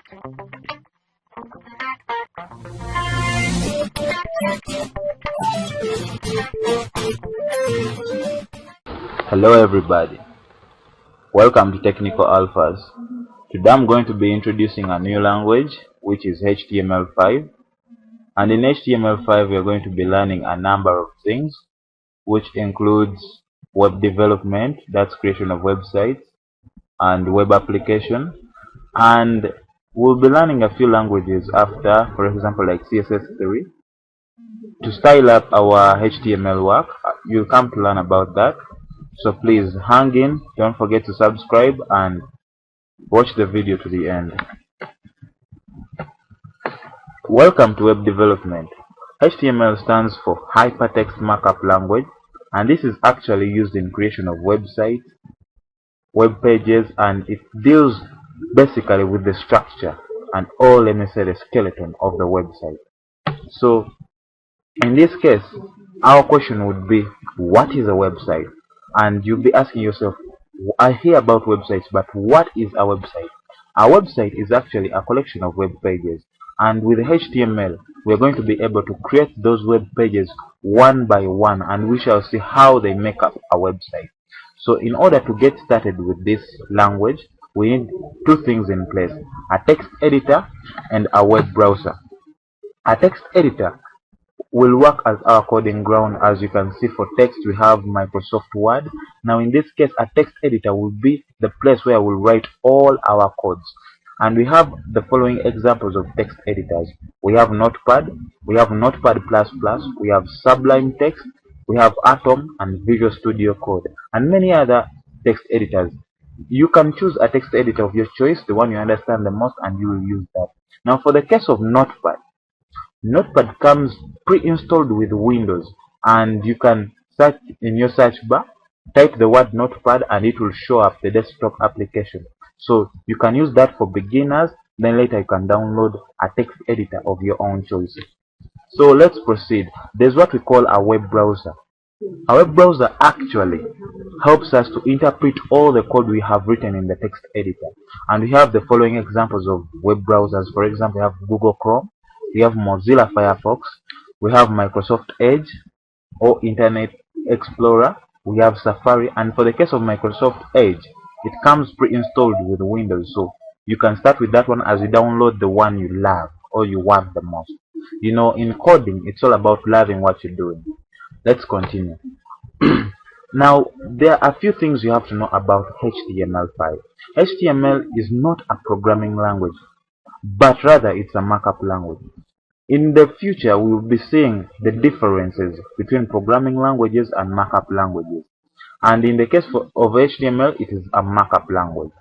Hello everybody, welcome to Technical Alphas. Today I'm going to be introducing a new language which is HTML5, and in HTML5 we are going to be learning a number of things which includes web development, that's creation of websites and web application, and we'll be learning a few languages after, for example like CSS3 to style up our HTML work. You'll come to learn about that. So please hang in, don't forget to subscribe and watch the video to the end. Welcome to web development. HTML stands for Hypertext Markup Language, and this is actually used in creation of websites, web pages, and it deals basically with the structure and all, let me say, the skeleton of the website. So in this case, our question would be, what is a website? And you'll be asking yourself, I hear about websites, but what is a website? A website is actually a collection of web pages, and with HTML we're going to be able to create those web pages one by one, and we shall see how they make up a website. So in order to get started with this language, we need two things in place: a text editor and a web browser. A text editor will work as our coding ground. As you can see, for text we have Microsoft Word. Now in this case, a text editor will be the place where we'll write all our codes, and we have the following examples of text editors. We have Notepad, we have Notepad++, we have Sublime Text, we have Atom and Visual Studio Code, and many other text editors. You can choose a text editor of your choice, the one you understand the most, and you will use that. Now for the case of Notepad, Notepad comes pre-installed with Windows, and you can search in your search bar, type the word Notepad, and it will show up the desktop application. So you can use that for beginners, then later you can download a text editor of your own choice. So let's proceed. There's what we call a web browser. A web browser actually helps us to interpret all the code we have written in the text editor. And we have the following examples of web browsers. For example, we have Google Chrome, we have Mozilla Firefox, we have Microsoft Edge or Internet Explorer, we have Safari, and for the case of Microsoft Edge, it comes pre-installed with Windows, so you can start with that one as you download the one you love or you want the most. You know, in coding, it's all about loving what you're doing. Let's continue. Now, there are a few things you have to know about HTML5. HTML is not a programming language, but rather it's a markup language. In the future, we will be seeing the differences between programming languages and markup languages. And in the case of HTML, it is a markup language.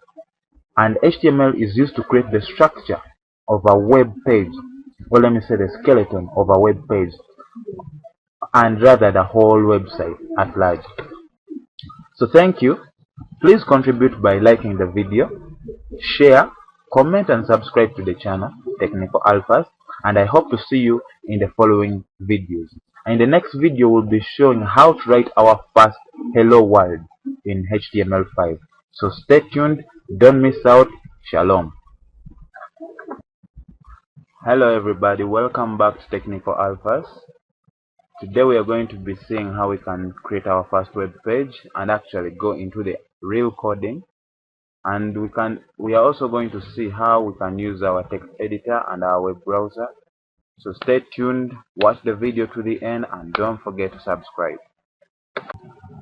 And HTML is used to create the structure of a web page, or let me say the skeleton of a web page, and rather the whole website at large. So thank you. Please contribute by liking the video, share, comment and subscribe to the channel Technical Alphas, and I hope to see you in the following videos. In the next video we'll be showing how to write our first hello world in HTML5. So stay tuned, don't miss out. Shalom. Hello everybody, welcome back to Technical Alphas. Today we are going to be seeing how we can create our first web page and actually go into the real coding. And we are also going to see how we can use our text editor and our web browser. So stay tuned, watch the video to the end, and don't forget to subscribe.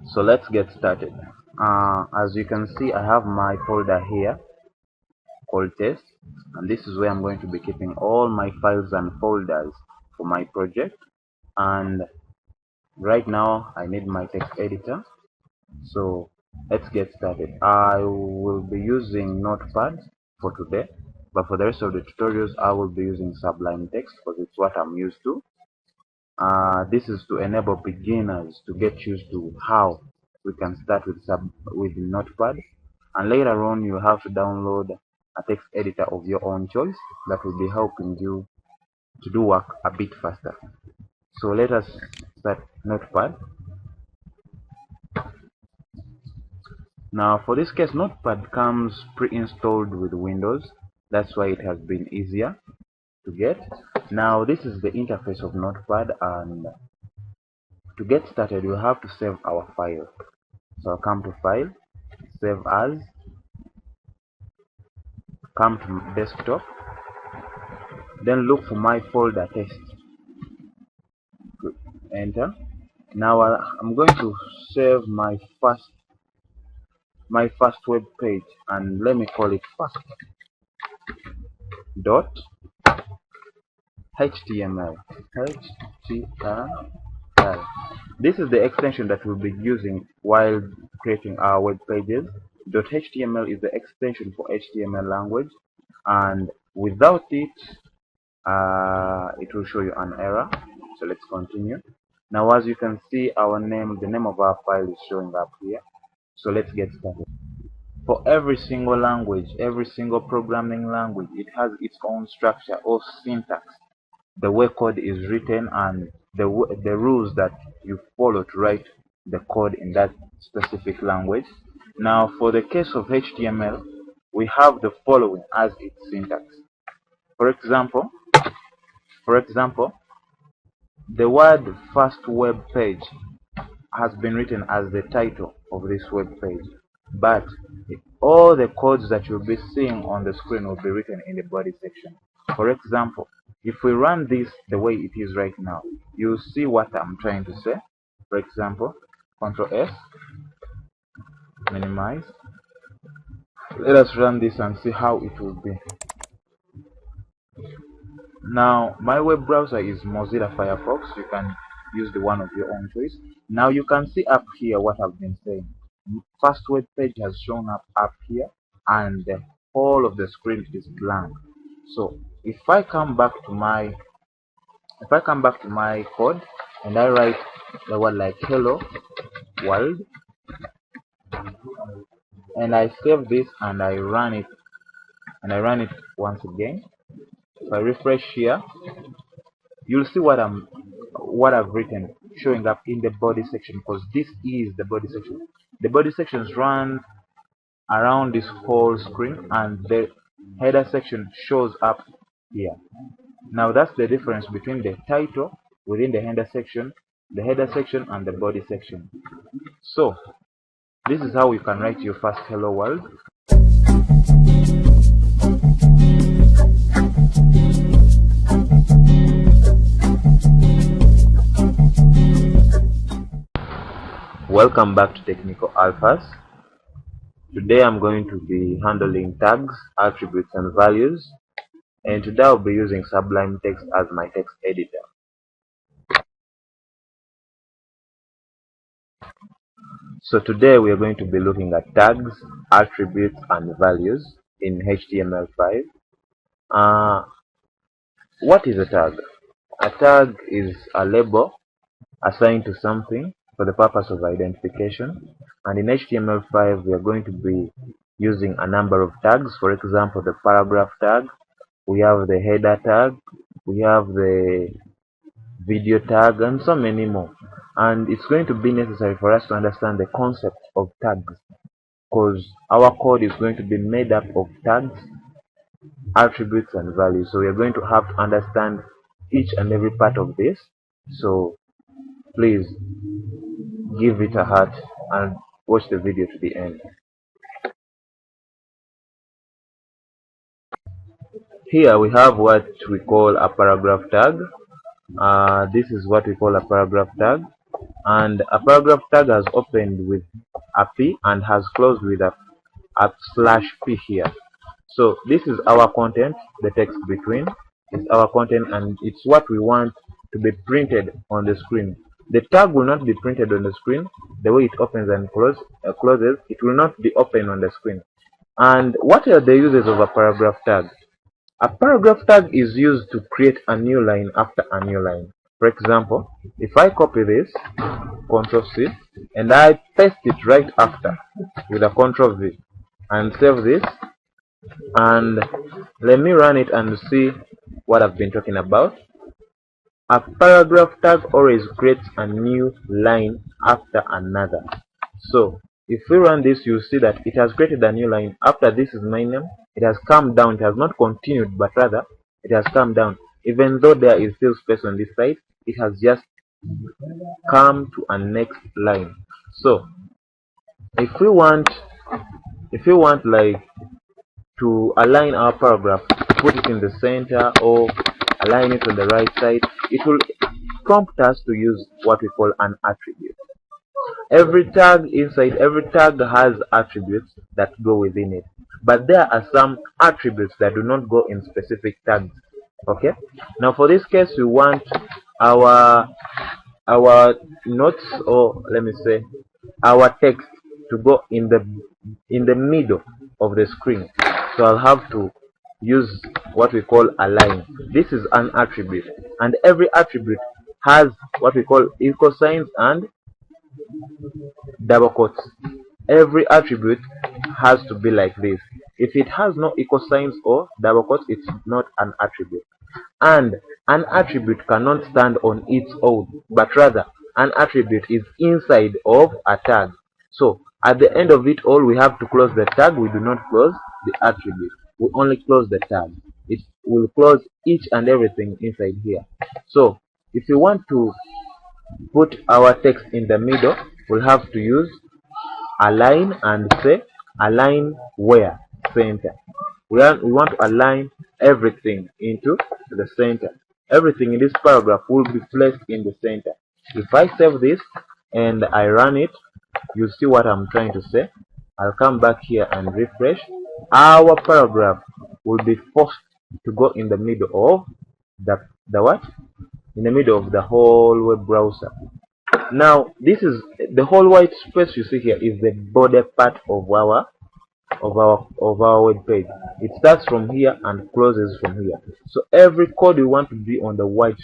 So let's get started. As you can see, I have my folder here called test, and this is where I'm going to be keeping all my files and folders for my project. And right now I need my text editor, so let's get started. I will be using Notepad for today, but for the rest of the tutorials I will be using Sublime Text because it's what I'm used to. This is to enable beginners to get used to how we can start with Notepad, and later on you have to download a text editor of your own choice that will be helping you to do work a bit faster. So let us start Notepad. Now for this case, Notepad comes pre-installed with Windows, That's why it has been easier to get. Now this is the interface of Notepad, and to get started we have to save our file. So I'll come to File, Save As, come to Desktop, then look for my folder test. Enter. Now I'm going to save my first web page, and let me call it first dot html. This is the extension that we'll be using while creating our web pages. .html is the extension for HTML language, and without it it will show you an error. So let's continue. Now as you can see, our name, the name of our file is showing up here. So let's get started. For every single language, every single programming language, it has its own structure or syntax, the way code is written, and the rules that you follow to write the code in that specific language. Now for the case of HTML, we have the following as its syntax. For example, the word first web page has been written as the title of this web page, but all the codes that you'll be seeing on the screen will be written in the body section. For example, if we run this the way it is right now, you'll see what I'm trying to say. For example, Ctrl S, minimize. Let us run this and see how it will be. Now my web browser is Mozilla Firefox. You can use the one of your own choice. Now you can see up here what I've been saying. First web page has shown up here, and the whole of the screen is blank. So if I come back to my code and I write the word like hello world, and I save this and I run it once again. If I refresh here, you'll see what I've written showing up in the body section, because this is the body section. The body sections run around this whole screen, and the header section shows up here. Now that's the difference between the title within the header section and the body section. So this is how you can write your first hello world. Welcome back to Technical Alphas. Today I'm going to be handling tags, attributes, and values, and today I'll be using Sublime Text as my text editor. So today we are going to be looking at tags, attributes, and values in HTML5. What is a tag? A tag is a label assigned to something for the purpose of identification, and in HTML5 we are going to be using a number of tags. For example, the paragraph tag, we have the header tag, we have the video tag, and so many more. And it's going to be necessary for us to understand the concept of tags, because our code is going to be made up of tags, attributes, and values. So we are going to have to understand each and every part of this. So please give it a heart and watch the video to the end. Here we have what we call a paragraph tag. This is what we call a paragraph tag, and a paragraph tag has opened with a P and has closed with a /P here. So this is our content, the text between is our content, and it's what we want to be printed on the screen. The tag will not be printed on the screen. The way it opens and closes, it will not be open on the screen. And what are the uses of a paragraph tag? A paragraph tag is used to create a new line after a new line. For example, if I copy this, Ctrl C, and I paste it right after with a Ctrl V, and save this, and let me run it and see what I've been talking about. A paragraph tag always creates a new line after another. So if we run this, you see that it has created a new line. After this is my name, it has come down. It has not continued, but rather it has come down. Even though there is still space on this side, it has just come to a next line. So if we want like to align our paragraph, put it in the center or align it on the right side, it will prompt us to use what we call an attribute. Every tag has attributes that go within it, but there are some attributes that do not go in specific tags. Okay, now for this case, we want our notes, or let me say our text, to go in the middle of the screen. So I'll have to use what we call align. This is an attribute, and every attribute has what we call equal signs and double quotes. Every attribute has to be like this. If it has no equal signs or double quotes, it's not an attribute. And an attribute cannot stand on its own, but rather an attribute is inside of a tag. So at the end of it all, we have to close the tag. We do not close the attribute, we only close the tag. It will close each and everything inside here. So if you want to put our text in the middle, we'll have to use align and say align where? Center. We want to align everything into the center. Everything in this paragraph will be placed in the center. If I save this and I run it, you see what I'm trying to say. I'll come back here and refresh. Our paragraph will be forced to go in the middle of the what? In the middle of the whole web browser. Now this is the whole white space you see here is the border part of our web page. It starts from here and closes from here. So every code we want to be on the white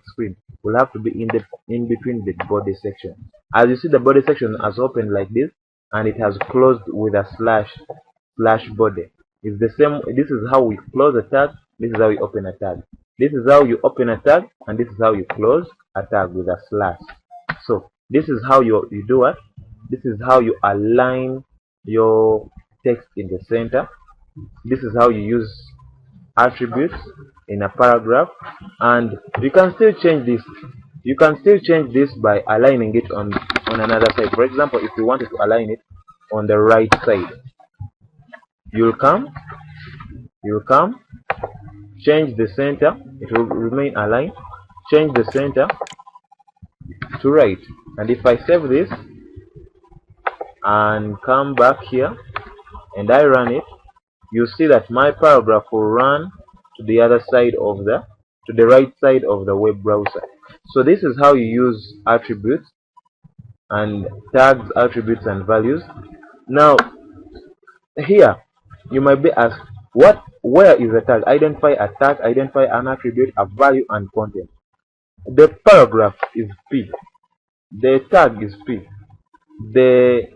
screen will have to be in between the body section. As you see, the body section has opened like this, and it has closed with a slash body. It's the same. This is how we close a tag. This is how we open a tag. This is how you open a tag, and this is how you close a tag, with a slash. So this is how you do it. This is how you align your text in the center. This is how you use attributes in a paragraph, and you can still change this. You can still change this by aligning it on another side. For example, if you wanted to align it on the right side, you'll come, change the center. It will remain aligned. Change the center to right, and if I save this and come back here and I run it, you see that my paragraph will run to the other side of the right side of the web browser. So this is how you use attributes and tags, attributes and values. Now here you might be asked, where is a tag? Identify a tag, identify an attribute, a value and content. The paragraph is P, the tag is P, the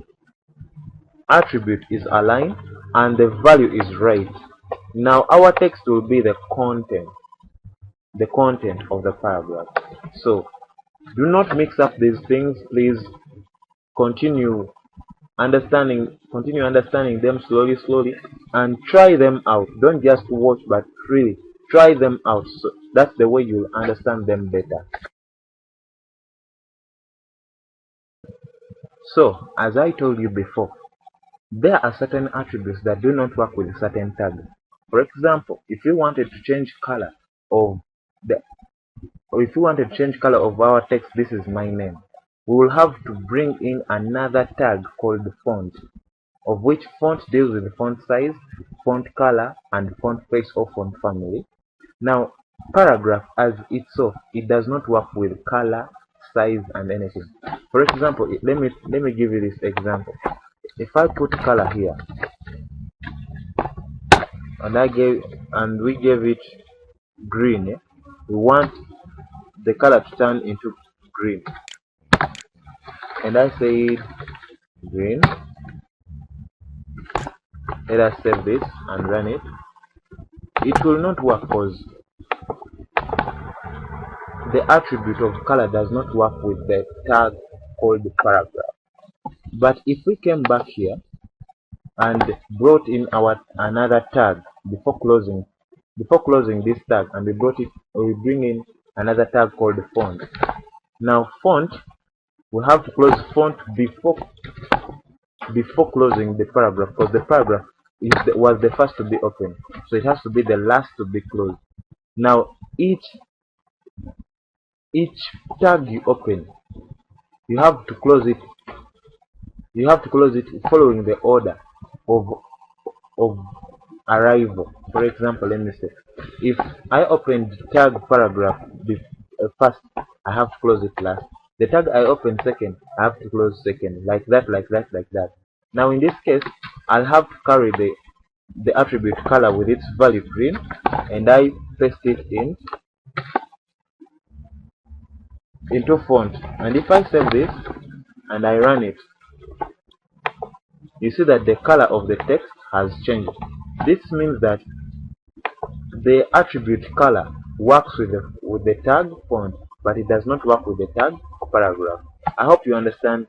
attribute is align, and the value is right. Now our text will be the content of the paragraph. So do not mix up these things. Please continue understanding them slowly, and try them out. Don't just watch, but really try them out. So that's the way you'll understand them better. So as I told you before, there are certain attributes that do not work with certain tags. For example, if you wanted to change color of our text, this is my name, we will have to bring in another tag called font, of which font deals with the font size, font color, and font face or font family. Now paragraph as itself, it does not work with color, size and anything. For example, let me give you this example. If I put color here and we gave it green, we want the color to turn into green, and I said green. Let us save this and run it. It will not work because the attribute of color does not work with the tag called paragraph. But if we came back here and brought in our another tag before closing this tag, and we bring in another tag called font. Now font, we have to close font before closing the paragraph, because the paragraph was the first to be opened, so it has to be the last to be closed. Now each tag you open, you have to close it following the order of arrival. For example, let me say, if I opened tag paragraph first, I have to close it last. The tag I open second, I have to close second, like that, like that, like that. Now in this case, I'll have to carry the attribute color with its value green, and I paste it into font. And if I save this and I run it, you see that the color of the text has changed. This means that the attribute color works with the tag font, but it does not work with the tag paragraph. I hope you understand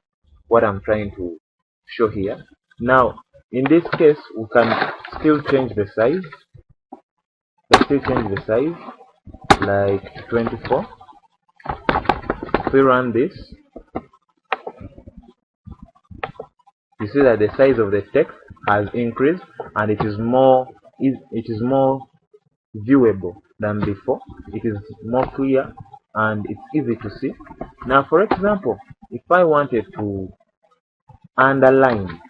what I'm trying to show here. Now in this case, we can still change the size. Like 24. If we run this, you see that the size of the text has increased, and it is more viewable than before. It is more clear and it's easy to see. Now for example, if I wanted to underline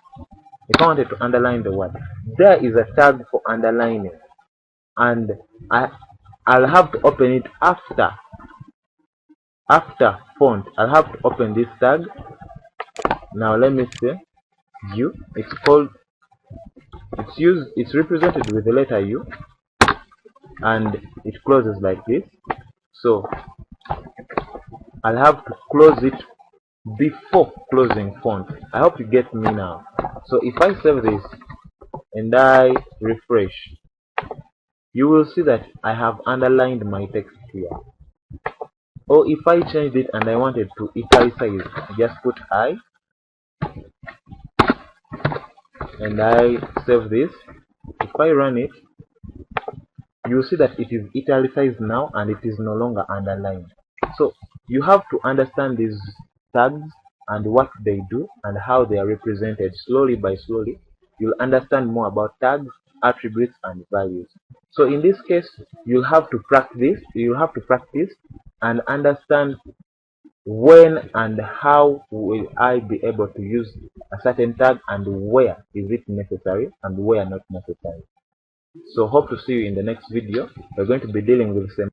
the word, there is a tag for underlining, and I'll have to open it after font. I'll have to open this tag. Now let me say U. It's represented with the letter U, and it closes like this. So I'll have to close it before closing font. I hope you get me now. So if I save this and I refresh, you will see that I have underlined my text here. Or if I changed it and I wanted to italicize, just put I and I save this. If I run it, you will see that it is italicized now and it is no longer underlined. So you have to understand these tags and what they do and how they are represented. Slowly by slowly, you'll understand more about tags, attributes, and values. So in this case, you'll have to practice and understand when and how will I be able to use a certain tag, and where is it necessary and where not necessary. So hope to see you in the next video. We're going to be dealing with some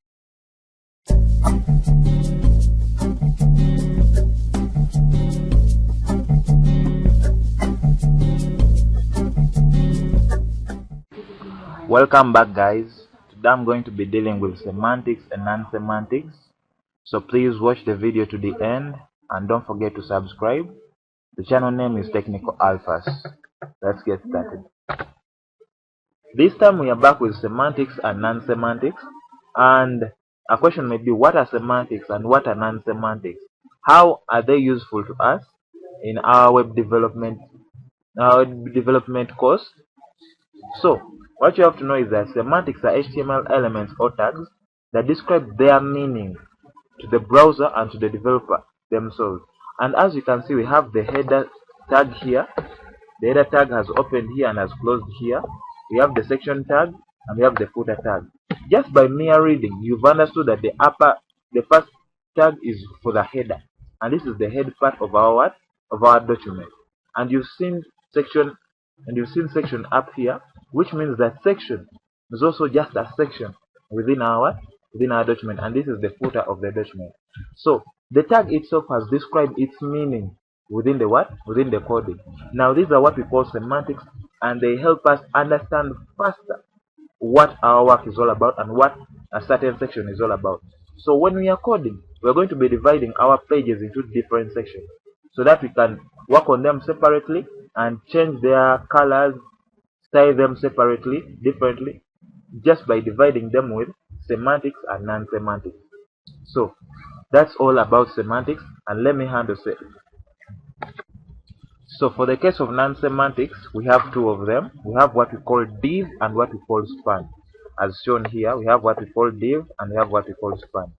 Welcome back, guys. Today I'm going to be dealing with semantics and non-semantics. So please watch the video to the end and don't forget to subscribe. The channel name is Technical Alphas. Let's get started. This time we are back with semantics and non-semantics, and a question may be, what are semantics and what are non-semantics? How are they useful to us in our web development course? So what you have to know is that semantics are HTML elements or tags that describe their meaning to the browser and to the developer themselves. And as you can see, we have the header tag here. The header tag has opened here and has closed here. We have the section tag and we have the footer tag. Just by mere reading, you've understood that the first tag is for the header, and this is the head part of our document. And you've seen section up here, which means that section is also just a section within our document, and this is the footer of the document. So the tag itself has described its meaning within the coding. Now these are what we call semantics, and they help us understand faster what our work is all about and what a certain section is all about. So when we are coding, we're going to be dividing our pages into different sections so that we can work on them separately and change their colors, style them differently, just by dividing them with semantics and non-semantics. So that's all about semantics, and let me handle it. So for the case of non-semantics, we have two of them. We have what we call div and what we call span. As shown here, we have what we call div and we have what we call span.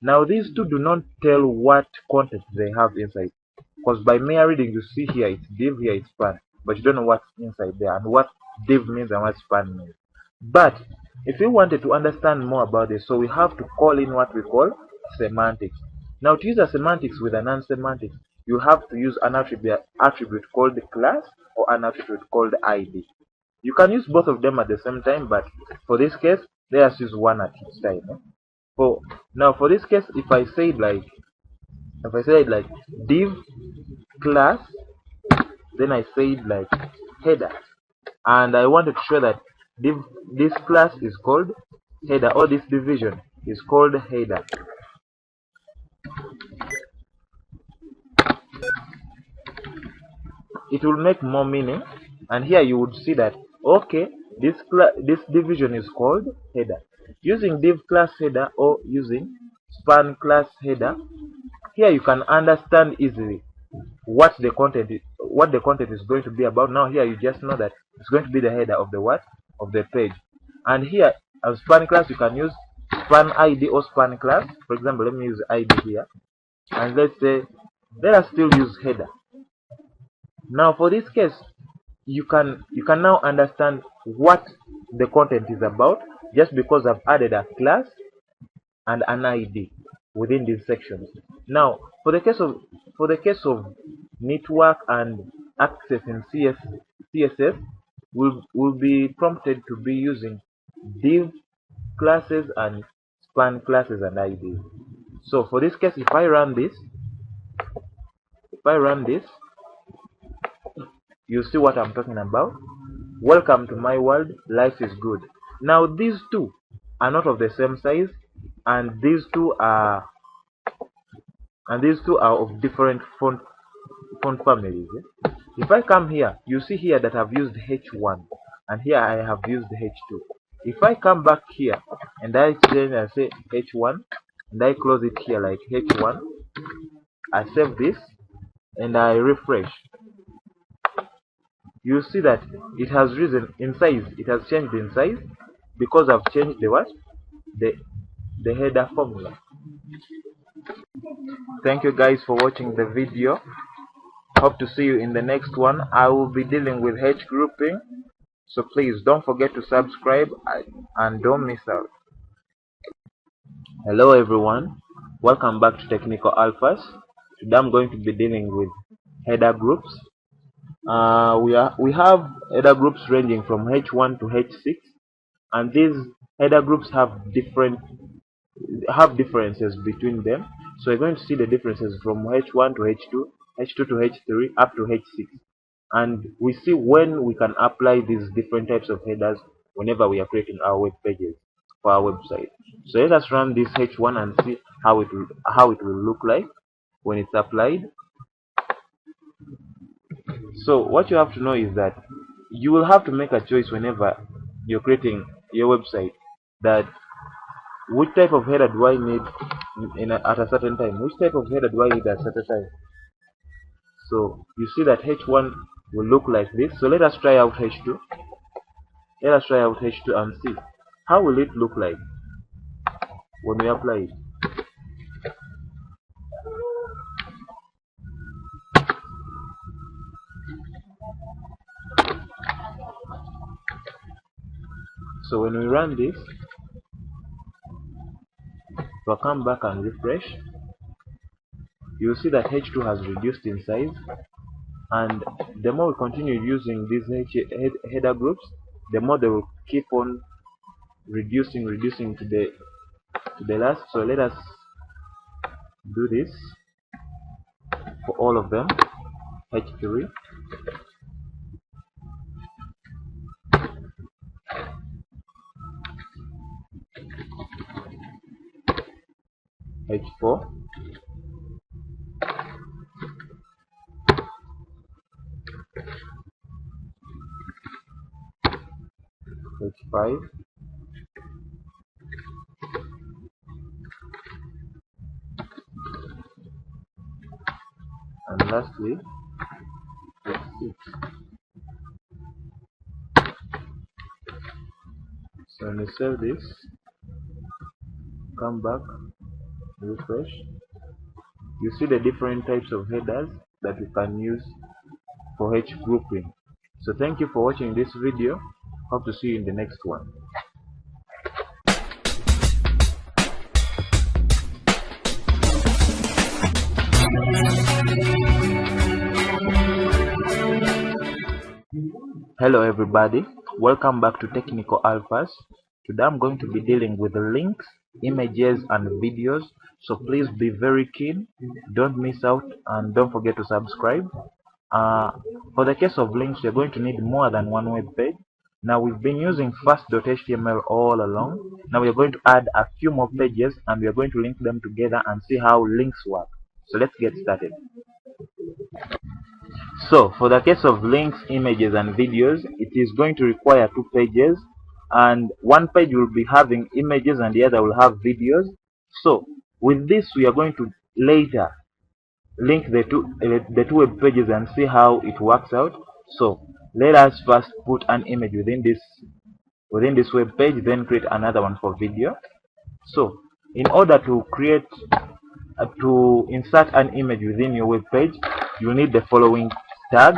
Now these two do not tell what content they have inside, because by mere reading you see here it's div, here it's span, but you don't know what's inside there and what div means and what span means. But if we wanted to understand more about this, so we have to call in what we call semantics. Now to use a semantics with a non-semantics, you have to use an attribute called class or an attribute called ID. You can use both of them at the same time, but for this case, let us use one at each time. For this case, if I say like div class, then I said like header, and I wanted to show that this class is called header, or this division is called header. It will make more meaning, and here you would see that okay, this division is called header. Using div class header or using span class header, here you can understand easily what the content is going to be about. Now here you just know that it's going to be the header of the page. And here as span class you can use span ID or span class. For example, let me use ID here, and let us still use header. Now for this case, you can now understand what the content is about just because I've added a class and an ID within these sections. Now for the case of network and access in CSS, will be prompted to be using div classes and span classes and IDs. So for this case, if I run this, you see what I'm talking about. Welcome to my world, life is good. Now these two are not of the same size, and these two are of different font families. If I come here, you see here that I've used H1 and here I have used H2. If I come back here and I say H1 and I close it here like H1, I save this and I refresh, you see that it has risen in size. It has changed in size because I've changed the header formula. Thank you guys for watching the video. Hope to see you in the next one. I will be dealing with H grouping, so please don't forget to subscribe and don't miss out. Hello everyone, welcome back to Technical Alphas. Today I'm going to be dealing with header groups. We have header groups ranging from H1 to H6, and these header groups have differences between them. So we're going to see the differences from H1 to H2, H2 to H3, up to H6, and we see when we can apply these different types of headers whenever we are creating our web pages for our website. So let us run this H1 and see how it will look like when it's applied. So what you have to know is that you will have to make a choice whenever you're creating your website, that which type of header do I need at a certain time, which type of header do I need at a certain time. So you see that H1 will look like this. So let us try out H2. Let us try out H2 and see how will it look like when we apply it. So when we run this, we'll come back and refresh. You'll see that H2 has reduced in size, and the more we continue using these header groups, the more they will keep on reducing to the last. So let us do this for all of them. H3, H4, H5, and lastly So when you save this, come back, refresh, you see the different types of headers that you can use for H grouping. So thank you for watching this video. Hope to see you in the next one. Hello everybody, welcome back to Technical Alphas. Today I'm going to be dealing with the links, images and videos, so please be very keen, don't miss out, and don't forget to subscribe. For the case of links, you're going to need more than one web page. Now we've been using fast.html all along. Now we're going to add a few more pages and we're going to link them together and see how links work. So let's get started. So for the case of links, images and videos, it is going to require two pages, and one page will be having images and the other will have videos. So with this we are going to later link the two web pages and see how it works out. So let us first put an image within this web page, then create another one for video. So in order to create to insert an image within your web page, you need the following tag: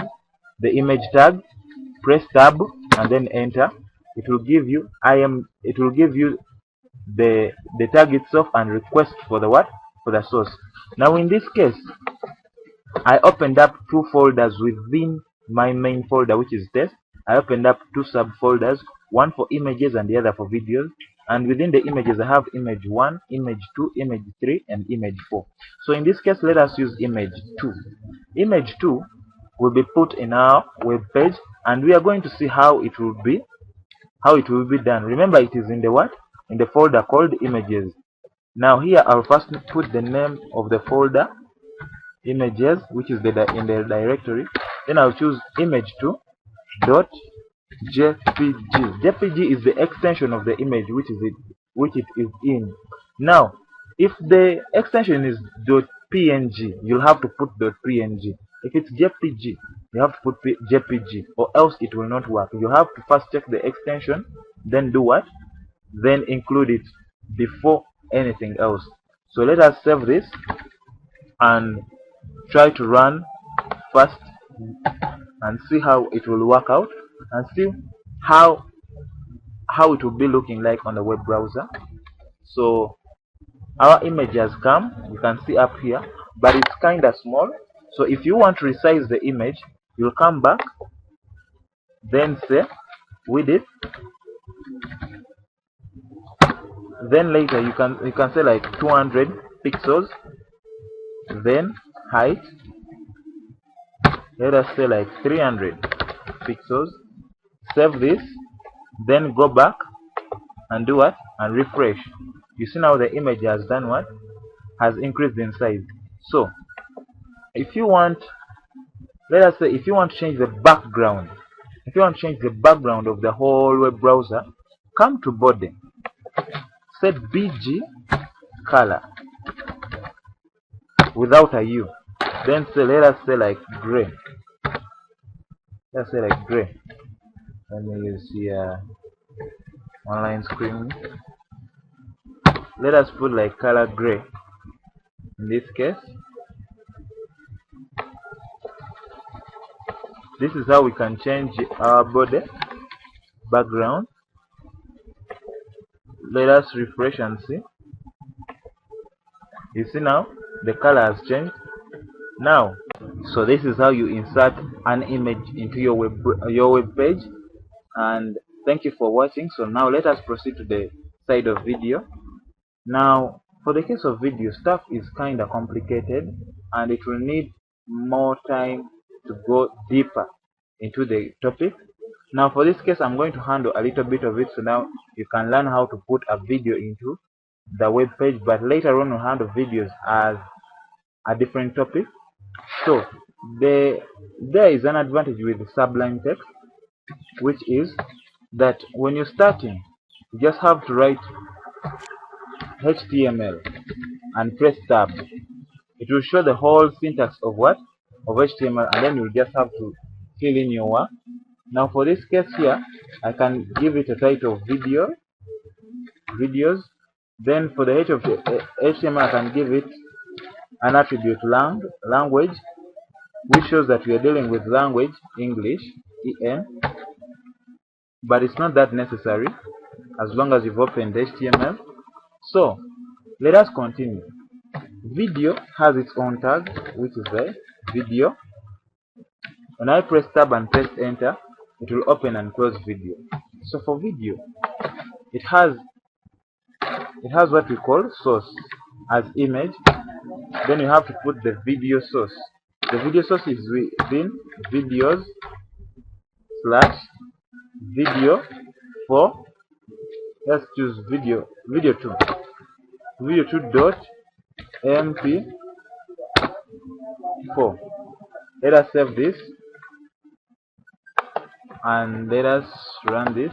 the image tag. Press tab and then enter. It will give you the tag itself and request for the source. Now in this case, I opened up two folders within my main folder, which is test. I opened up two subfolders, one for images and the other for videos. And within the images, I have image 1, image 2, image 3, and image 4. So in this case, let us use image 2. Image 2 will be put in our web page, and we are going to see how it will be done. Remember, it is in the folder called images. Now here I'll first put the name of the folder images, which is in the directory. Then I'll choose image2 dot jpg. Jpg is the extension of the image which it is in. Now if the extension is .png, you'll have to put .png. If it's jpg, you have to put jpg, or else it will not work. You have to first check the extension, then do what? Then include it before anything else. So let us save this and try to run first and see how it will work out, and see how it will be looking like on the web browser. So our image has come, you can see up here, but it's kinda small. So if you want to resize the image, you'll come back, then say width, then later you can say like 200 pixels, then height, let us say like 300 pixels. Save this, then go back and do what? And refresh. You see now the image has done what? Has increased in size. So if you want, let us say if you want to change the background, of the whole web browser, come to body, set BG color without a U, then say, let us say like gray. Let's say like gray. Let me use here online screen. Let us put like color gray in this case. This is how we can change our body background. Let us refresh and see. You see now the color has changed. Now, so this is how you insert an image into your web page. And thank you for watching. So now let us proceed to the side of video. Now for the case of video, stuff is kind of complicated and it will need more time to go deeper into the topic. Now for this case, I'm going to handle a little bit of it, so now you can learn how to put a video into the web page, but later on we'll handle videos as a different topic. So there is an advantage with Sublime Text, which is that when you're starting, you just have to write HTML and press tab. It will show the whole syntax of HTML, and then you'll just have to fill in your work. Now for this case here, I can give it a title videos. Then for the HTML, I can give it an attribute language, which shows that we are dealing with language English, EN, but it's not that necessary as long as you've opened HTML. So let us continue. Video has its own tag, which is the video. When I press tab and press enter, it will open and close video. So for video, it has what we call source as image. Then you have to put the video source. The video source is within videos / video 4. Let's choose video 2. Video 2.mp4. Let us save this and let us run this.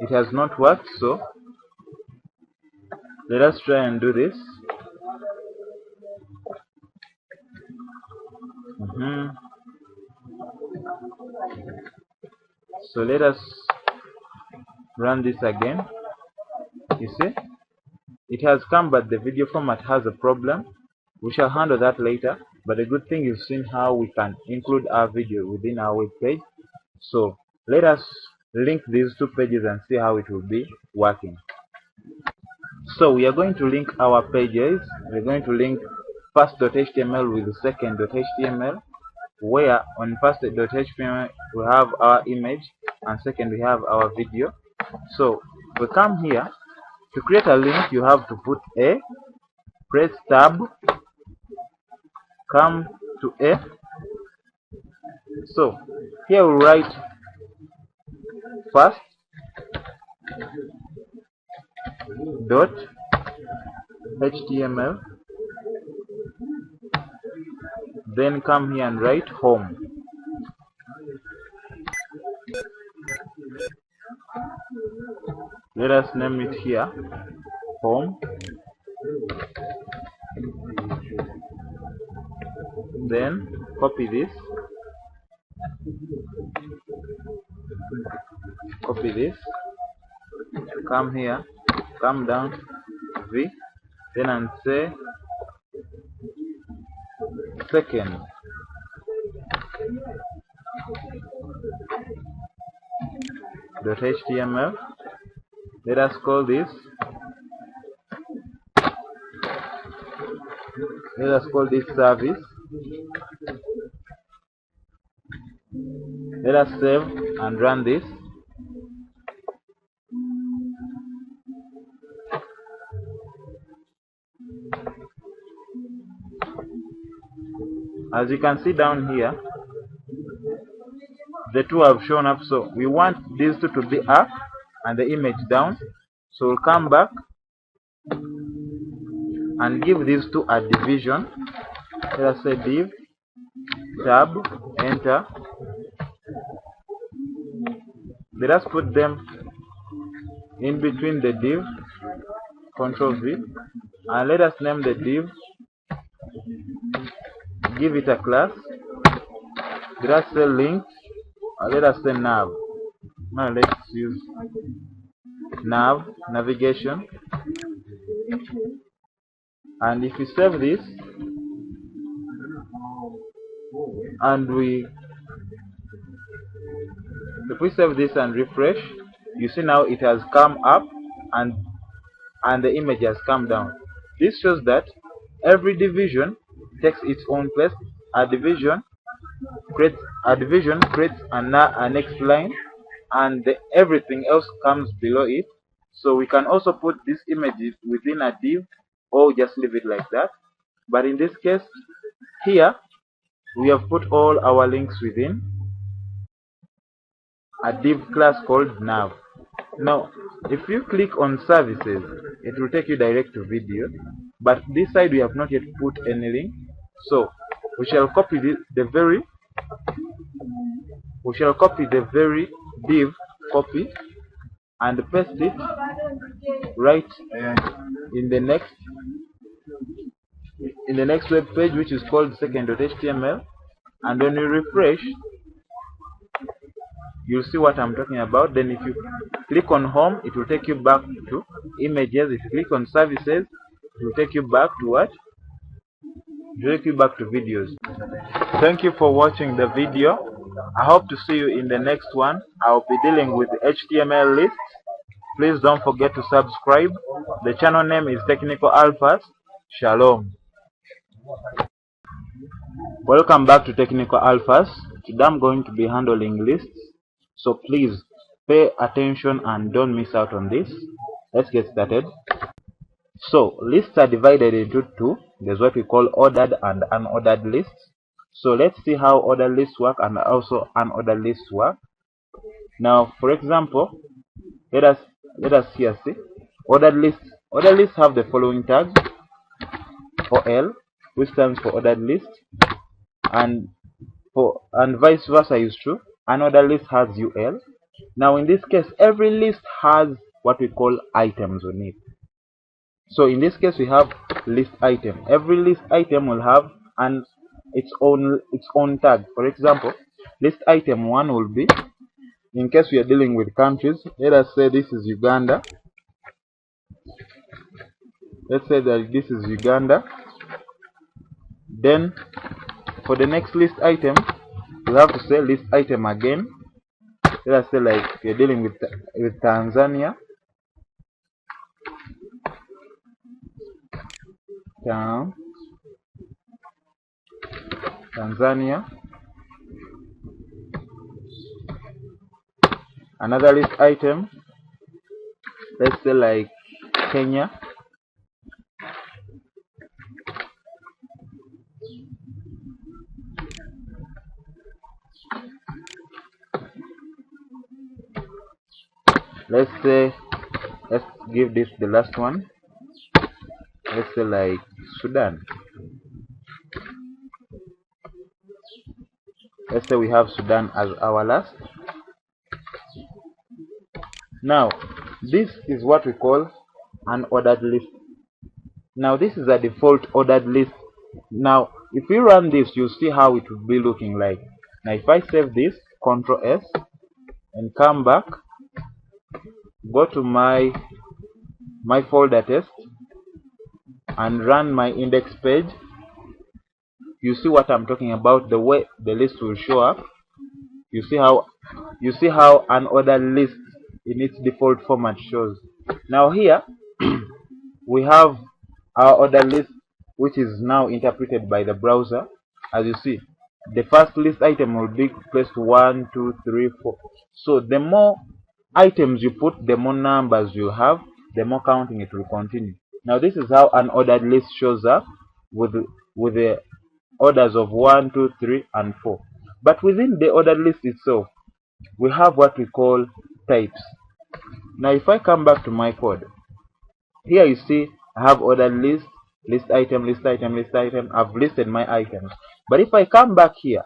It has not worked, so let us try and do this. So let us run this again. You see, it has come, but the video format has a problem. We shall handle that later, but the good thing is seeing how we can include our video within our web page. So let us link these two pages and see how it will be working. So we are going to link our pages. We're going to link first.html with second.html, where on first.html we have our image and second we have our video. So we come here. To create a link, you have to put A, press tab, come to A. So here we write first dot html, then come here and write home. Let us name it here home. Then copy this, come here, come down V, then and say second. .html. Let us call this. Service. Let us save and run this. As you can see down here, the two have shown up, so we want these two to be up and the image down. So we'll come back and give these two a division. Let us say div, tab, enter. Let us put them in between the div, Control V, and let us name the div, give it a class. Let us say link, let us say nav. Now let's use nav, navigation. And if we save this and if we save this and refresh, you see now it has come up and the image has come down. This shows that every division takes its own place. A division creates a next line, and everything else comes below it. So we can also put these images within a div or just leave it like that. But in this case here, we have put all our links within a div class called nav. Now if you click on services, it will take you direct to video, but this side we have not yet put any link. So we shall copy the very div copy and paste it right in the in the next web page, which is called second.html, and when you refresh, you'll see what I'm talking about. Then if you click on home, it will take you back to images. If you click on services, it will take you back to what? It will take you back to videos. Thank you for watching the video. I hope to see you in the next one. I'll be dealing with HTML lists. Please don't forget to subscribe. The channel name is Technical Alphas. Shalom. Welcome back to Technical Alphas. Today I'm going to be handling lists. So please pay attention and don't miss out on this. Let's get started. So lists are divided into two. There's what we call ordered and unordered lists. So let's see how ordered lists work and also unordered lists work. Now, for example, let us here see ordered lists. Ordered lists have the following tags: OL, which stands for ordered list, and vice versa is true. Unordered list has UL. Now in this case, every list has what we call items on it. So in this case, we have list item. Every list item will have its own tag. For example, list item 1 will be, in case we are dealing with countries, let us say this is Uganda. Let's say that this is Uganda. Then for the next list item, we have to say list item again. Let us say like we are dealing with Tanzania. Tanzania. Another list item, let's say like Kenya. Let's give this the last one. Let's say like Sudan. Let's say we have Sudan as our last. Now, this is what we call an ordered list. Now, this is a default ordered list. Now, if we run this, you'll see how it will be looking like. Now, if I save this, Ctrl S, and come back, go to my folder test, and run my index page, you see what I'm talking about, the way the list will show up. You see how an ordered list in its default format shows. Now here we have our ordered list, which is now interpreted by the browser. As you see, the first list item will be placed 1, 2, 3, 4. So the more items you put, the more numbers you have, the more counting it will continue. Now this is how an ordered list shows up with the orders of 1, 2, 3, and 4. But within the ordered list itself, we have what we call types. Now if I come back to my code, here you see I have ordered list, list item, list item, list item. I've listed my items. But if I come back here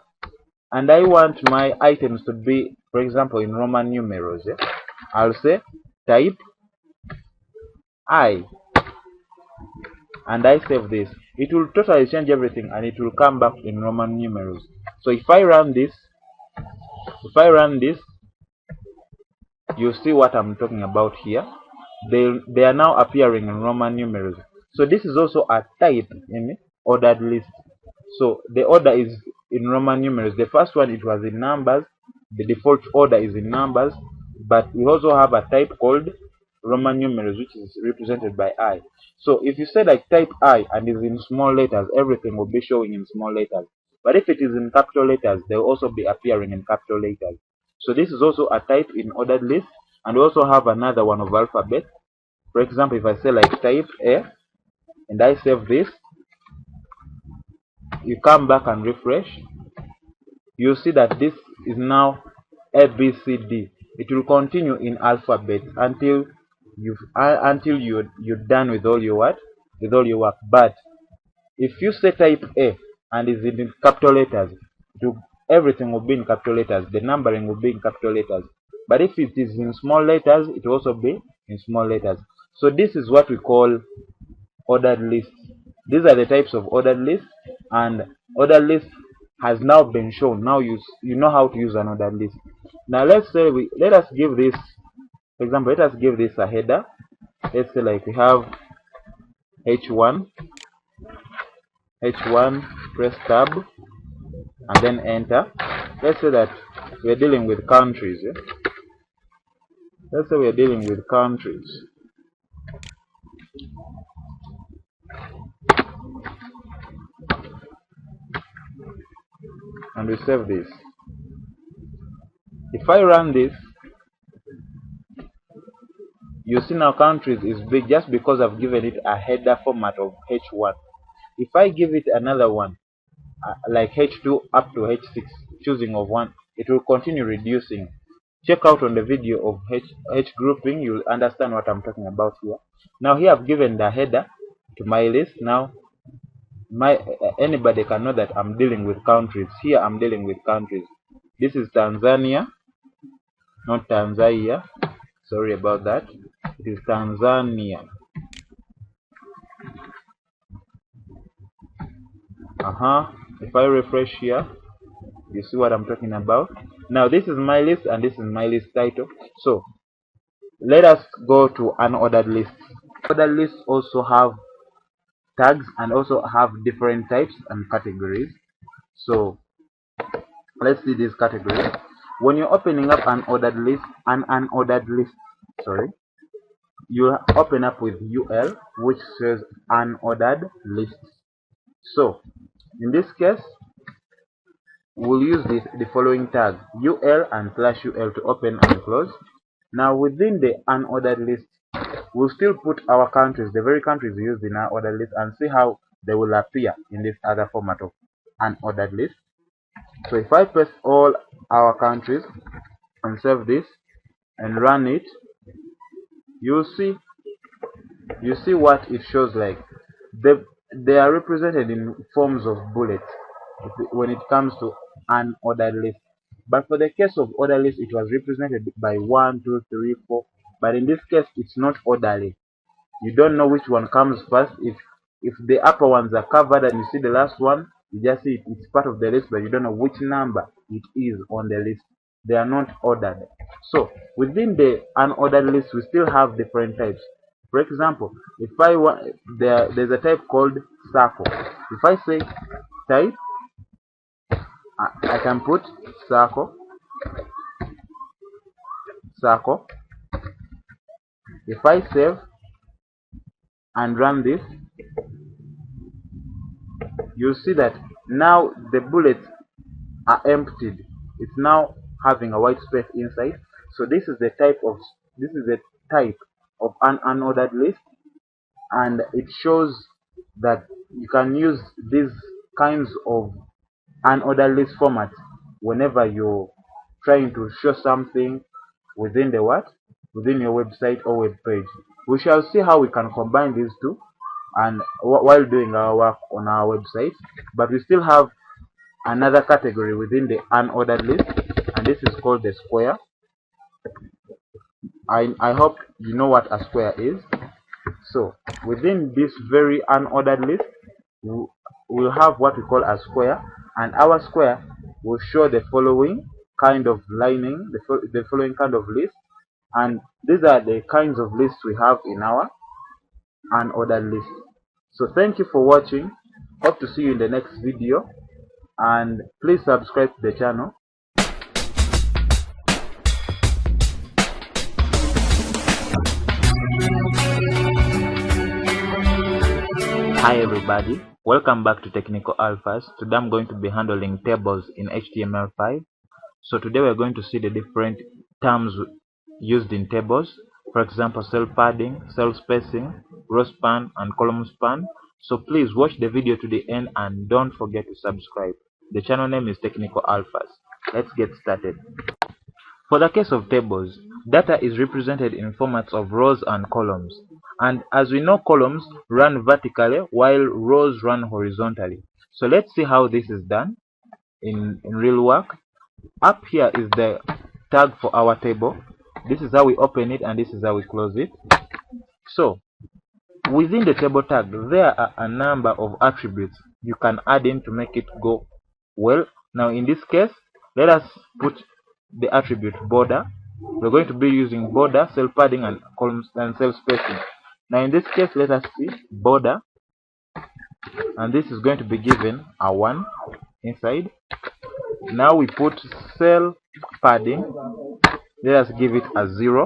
and I want my items to be, for example, in Roman numerals, I'll say type I, and I save this. It will totally change everything and it will come back in Roman numerals. So if I run this, you see what I'm talking about here. They are now appearing in Roman numerals. So this is also a type in ordered list. So the order is in Roman numerals. The first one, it was in numbers. The default order is in numbers, but we also have a type called Roman numerals, which is represented by I. So if you say like type I and is in small letters, everything will be showing in small letters. But if it is in capital letters, they will also be appearing in capital letters. So this is also a type in ordered list. And we also have another one of alphabet. For example, if I say like type A and I save this, you come back and refresh, you see that this is now A, B, C, D. It will continue in alphabet until you're done with all your work. But if you say type A and is in capital letters, everything will be in capital letters. The numbering will be in capital letters. But if it is in small letters, it will also be in small letters. So this is what we call ordered list. These are the types of ordered lists, and ordered list has now been shown. Now you know how to use an ordered list. Now let us give this, for example, let us give this a header. Let's say like we have h1, press tab and then enter. Let's say that we're dealing with countries. Let's say we're dealing with countries. And we save this. If I run this, you see now countries is big just because I've given it a header format of h1. If I give it another one, like h2 up to h6, choosing of one, it will continue reducing. Check out on the video of h grouping, you'll understand what I'm talking about here. Now here I've given the header to my list. Now anybody can know that I'm dealing with countries. Here I'm dealing with countries. This is Tanzania, not Tanzania. Sorry about that. It is Tanzania. If I refresh here, you see what I'm talking about. Now this is my list and this is my list title. So let us go to unordered lists. Ordered lists also have tags and also have different types and categories. So let's see these categories. When you're opening up an unordered list, you open up with UL, which says unordered lists. So in this case, we'll use the following tag UL and /UL to open and close. Now within the unordered list, we'll still put our countries, the very countries used in our ordered list, and see how they will appear in this other format of unordered list. So if I press all our countries and save this and run it, you see what it shows like. They are represented in forms of bullets when it comes to an ordered list. But for the case of ordered list, it was represented by 1, 2, 3, 4. But in this case, it's not orderly. You don't know which one comes first. If the upper ones are covered and you see the last one, you just see it's part of the list, but you don't know which number it is on the list. They are not ordered. So within the unordered list, we still have different types. For example, if I want, there's a type called circle. If I say type, I can put circle. If I save and run this, you see that now the bullets are emptied. It's now having a white space inside. So this is the type of an unordered list, and it shows that you can use these kinds of unordered list formats whenever you're trying to show something within your website or web page. We shall see how we can combine these two and while doing our work on our website. But we still have another category within the unordered list, and this is called the square. I hope you know what a square is. So within this very unordered list, we'll have what we call a square, and our square will show the following kind of lining, the following kind of list. And these are the kinds of lists we have in our unordered list. So thank you for watching. Hope to see you in the next video, and please subscribe to the channel. Hi everybody, welcome back to Technical Alphas. Today I'm going to be handling tables in HTML5. So today we're going to see the different terms used in tables. For example, cell padding, cell spacing, row span, and column span. So please watch the video to the end and don't forget to subscribe. The channel name is Technical Alphas. Let's get started. For the case of tables, data is represented in formats of rows and columns. And as we know, columns run vertically while rows run horizontally. So let's see how this is done in real work. Up here is the tag for our table. This is how we open it and this is how we close it. So within the table tag, there are a number of attributes you can add in to make it go well. Now in this case, let us put the attribute border. We're going to be using border, cell padding, and columns and cell spacing. Now in this case, let us see border, and this is going to be given a 1 inside. Now we put cell padding, let us give it a 0.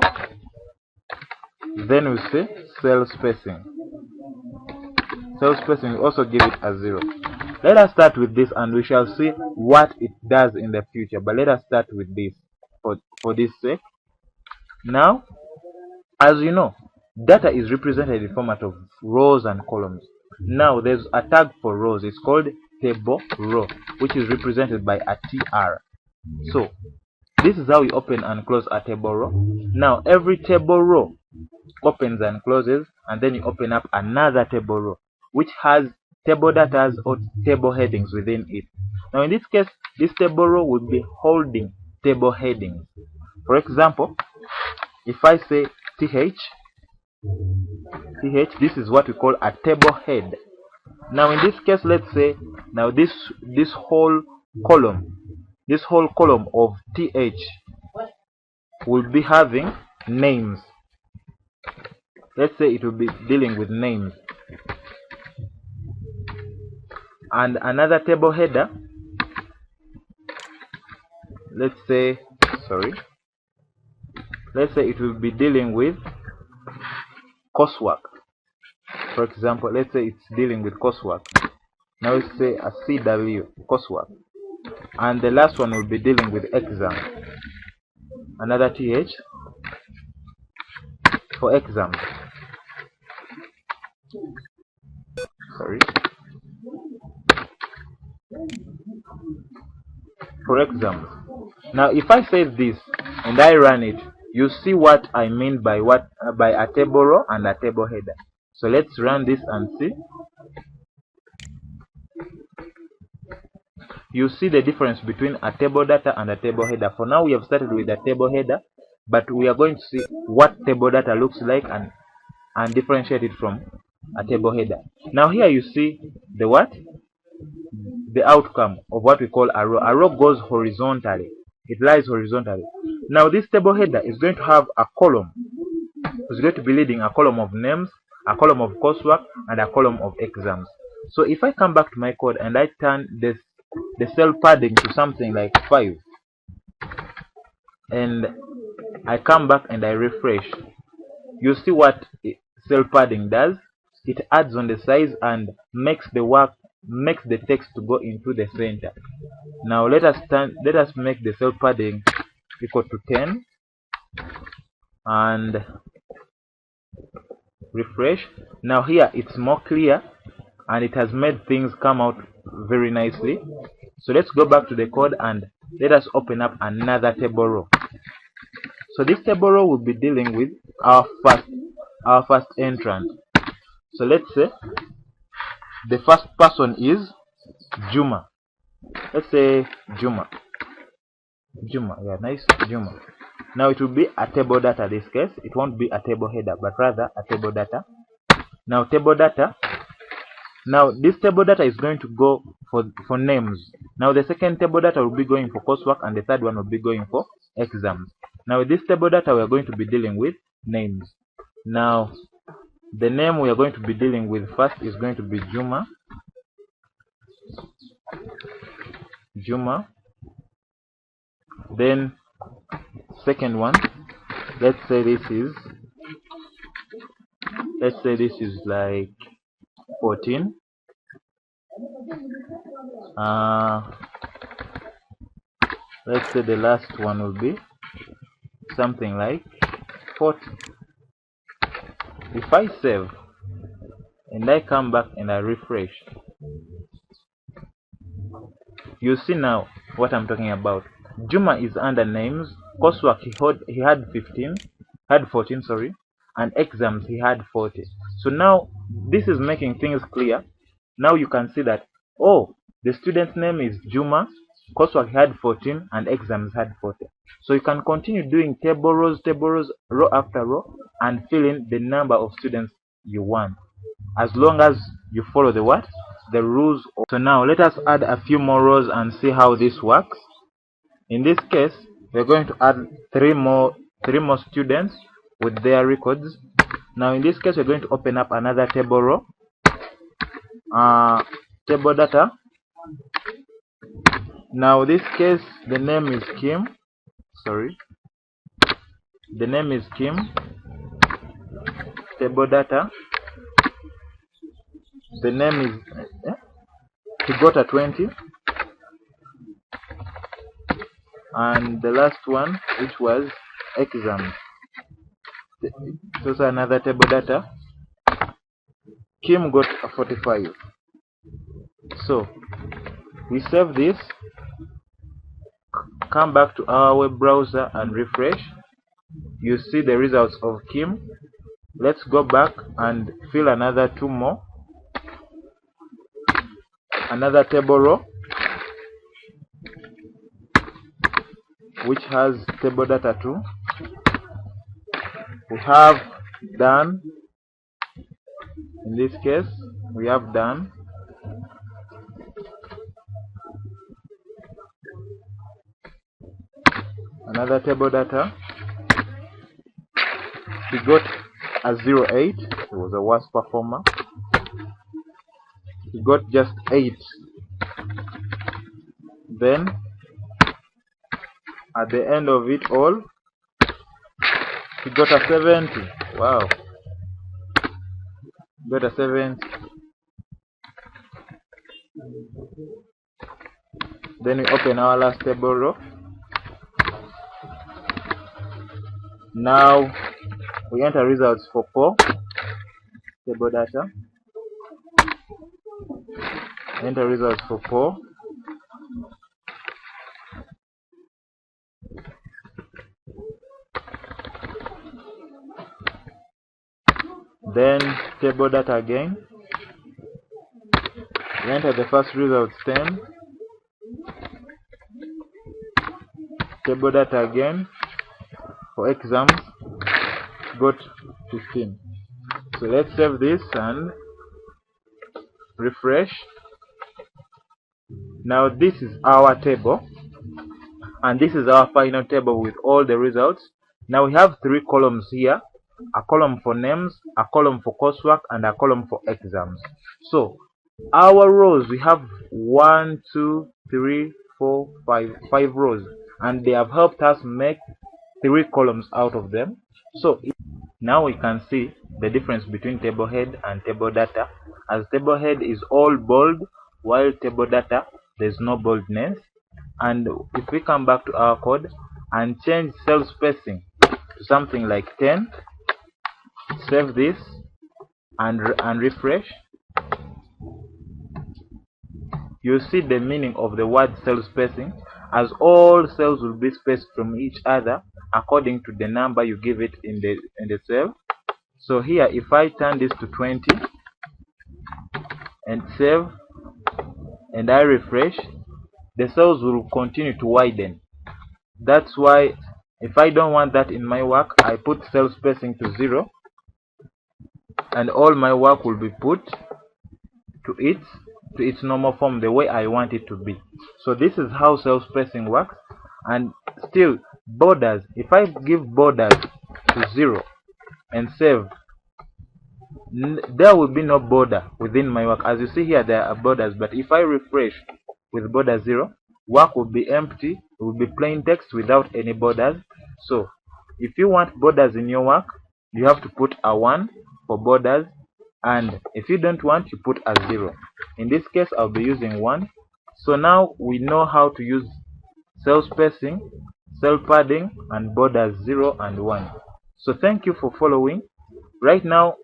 Then we say cell spacing. Cell spacing, we also give it a 0. Let us start with this and we shall see what it does in the future. But let us start with this for this sake. Now, as you know, data is represented in the format of rows and columns. Now there's a tag for rows. It's called table row, which is represented by a TR. So this is how we open and close a table row. Now every table row opens and closes, and then you open up another table row which has table data or table headings within it. Now in this case, this table row will be holding table headings. For example, if I say th, this is what we call a table head. Now in this case, let's say now this whole column of th will be having names. Let's say it will be dealing with names. And another table header, let's say it will be dealing with coursework. For example, let's say it's dealing with coursework. Now let's say a CW, coursework. And the last one will be dealing with exam. Another TH for exams. For exams. Now if I save this and I run it, you see what I mean by a table row and a table header. So let's run this and see. You see the difference between a table data and a table header. For now we have started with a table header, but we are going to see what table data looks like and differentiate it from a table header. Now here you see the outcome of what we call a row. A row goes horizontally. It lies horizontally. Now this table header is going to have a column. It's going to be leading a column of names, a column of coursework, and a column of exams. So if I come back to my code and I turn the cell padding to something like 5, and I come back and I refresh, you see what cell padding does. It adds on the size and makes the text to go into the center. Now let us make the cell padding equal to 10 and refresh. Now here it's more clear and it has made things come out very nicely. So let's go back to the code and let us open up another table row. So this table row will be dealing with our first entrant. So let's say the first person is Juma. Let's say Juma, yeah, nice, Juma. Now it will be a table data. This case it won't be a table header, but rather a table data. Now table data. Now this table data is going to go for names. Now the second table data will be going for coursework, and the third one will be going for exams. Now with this table data we are going to be dealing with names. Now the name we are going to be dealing with first is going to be Juma. Then second one, let's say this is like 14. Let's say the last one will be something like 40. If I save and I come back and I refresh, you see now what I'm talking about. Juma is under names, coursework he had 14, sorry, and exams he had 40. So now this is making things clear. Now you can see that, oh, the student's name is Juma, coursework had 14, and exams had 40. So you can continue doing table rows, row after row, and fill in the number of students you want. as long as you follow the rules. So now let us add a few more rows and see how this works. In this case, we're going to add three more students with their records. Now in this case, we're going to open up another table row, table data. Now this case, the name is Kim. The name is Kim. Table data. The name is he got a 20. And the last one, which was exams. It's also another table data. Kim got a 45. So we save this, come back to our web browser and refresh. You see the results of Kim. Let's go back and fill another two more, another table row which has table data 2. We have Dan. In this case, we have Dan. Another table data. He got a 08. He was a worst performer. He got just 8. Then at the end of it all, he got a 70. Wow. Got a 70. Then we open our last table row. Now we enter results for 4. Table data. Enter results for 4. Then table data again. We enter the first results 10. Table data again. For exams, got 15. So let's save this and refresh. Now this is our table, and this is our final table with all the results. Now we have 3 columns here: a column for names, a column for coursework, and a column for exams. So our rows, we have 1, 2, 3, 4, 5 rows, and they have helped us make 3 columns out of them. So now we can see the difference between table head and table data, as table head is all bold while table data there's no boldness. And if we come back to our code and change cell spacing to something like 10, save this and refresh, you see the meaning of the word cell spacing, as all cells will be spaced from each other according to the number you give it in the cell. So here, if I turn this to 20 and save and I refresh, the cells will continue to widen. That's why if I don't want that in my work, I put cell spacing to 0, and all my work will be put to its normal form, the way I want it to be. So this is how cell spacing works. And still, borders, if I give borders to 0 and save, there will be no border within my work. As you see here, there are borders, but if I refresh with border 0, work will be empty. It will be plain text without any borders. So if you want borders in your work, you have to put a 1 for borders, and if you don't want, you put a 0. In this case, I'll be using 1. So now we know how to use cell spacing, cell padding, and borders 0 and 1. So thank you for following. Right now,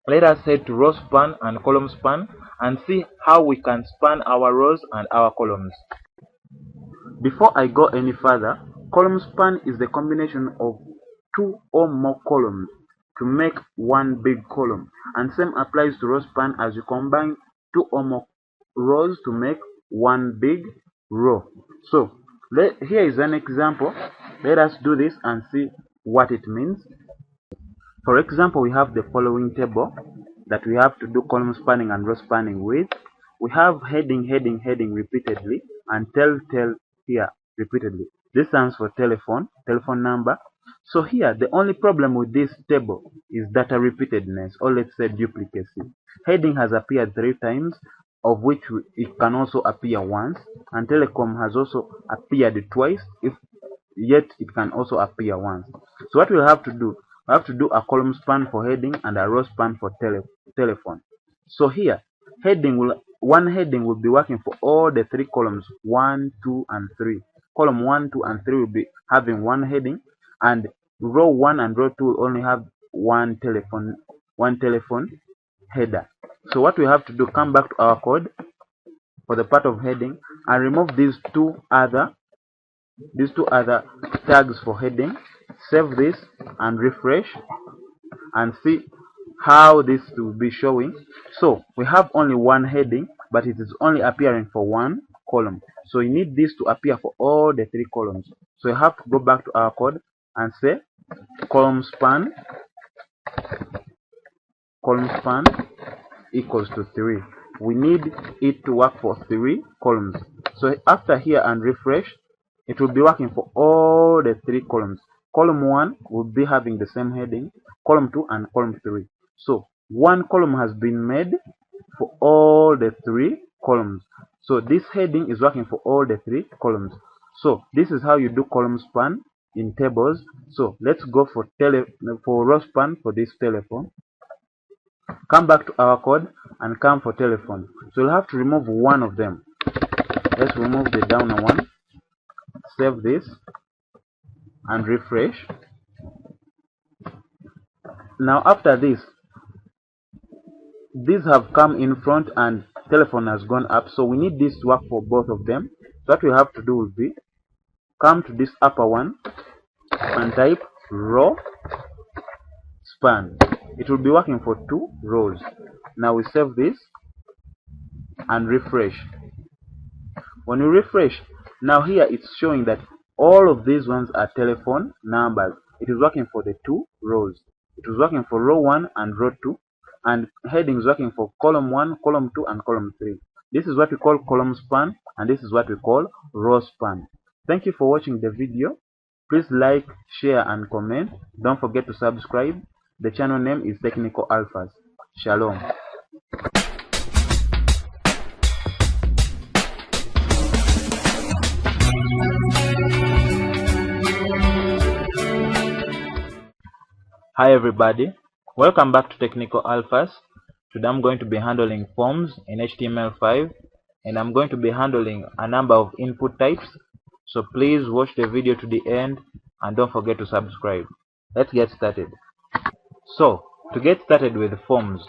let us head to row span and column span and see how we can span our rows and our columns. Before I go any further, column span is the combination of 2 or more columns to make one big column, and same applies to row span, as you combine 2 or more rows to make one big row. So here is an example. Let us do this and see what it means. For example, we have the following table. that we have to do column spanning and row spanning with. We have heading, heading, heading repeatedly, and tell here repeatedly. This stands for telephone number. So here the only problem with this table is data repeatedness, or let's say duplicacy. Heading has appeared 3 times, of which it can also appear once, and telecom has also appeared twice, yet it can also appear once. So what we'll have to do, we have to do a column span for heading and a row span for telephone. So here, one heading will be working for all the 3 columns 1, 2, and 3. Column 1, 2, and 3 will be having one heading, and row 1 and row 2 will only have one telephone header. So what we have to do, come back to our code for the part of heading and remove these two other tags for heading. Save this and refresh and see how this will be showing. So we have only one heading, but it is only appearing for one column. So you need this to appear for all the 3 columns. So you have to go back to our code and say column span equals to 3. We need it to work for 3 columns. So after here and refresh, it will be working for all the 3 columns. Column 1 will be having the same heading, column 2 and column 3. So one column has been made for all the 3 columns. So this heading is working for all the 3 columns. So this is how you do column span in tables. So let's go for row span for this telephone. Come back to our code and come for telephone. So we'll have to remove one of them. Let's remove the downer one. Save this and refresh. Now after this, these have come in front and telephone has gone up, so we need this to work for both of them. So what we have to do will be come to this upper one and type row span. It will be working for 2 rows. Now we save this and refresh. When you refresh, now here it's showing that all of these ones are telephone numbers. It is working for the 2 rows. It was working for row 1 and row 2, and heading is working for column 1, column 2, and column 3. This is what we call column span, and this is what we call row span. Thank you for watching the video. Please like, share, and comment. Don't forget to subscribe. The channel name is Technical Alphas. Shalom. Hi everybody, welcome back to Technical Alphas. Today I'm going to be handling forms in HTML5, and I'm going to be handling a number of input types. So please watch the video to the end and don't forget to subscribe. Let's get started. So to get started with forms,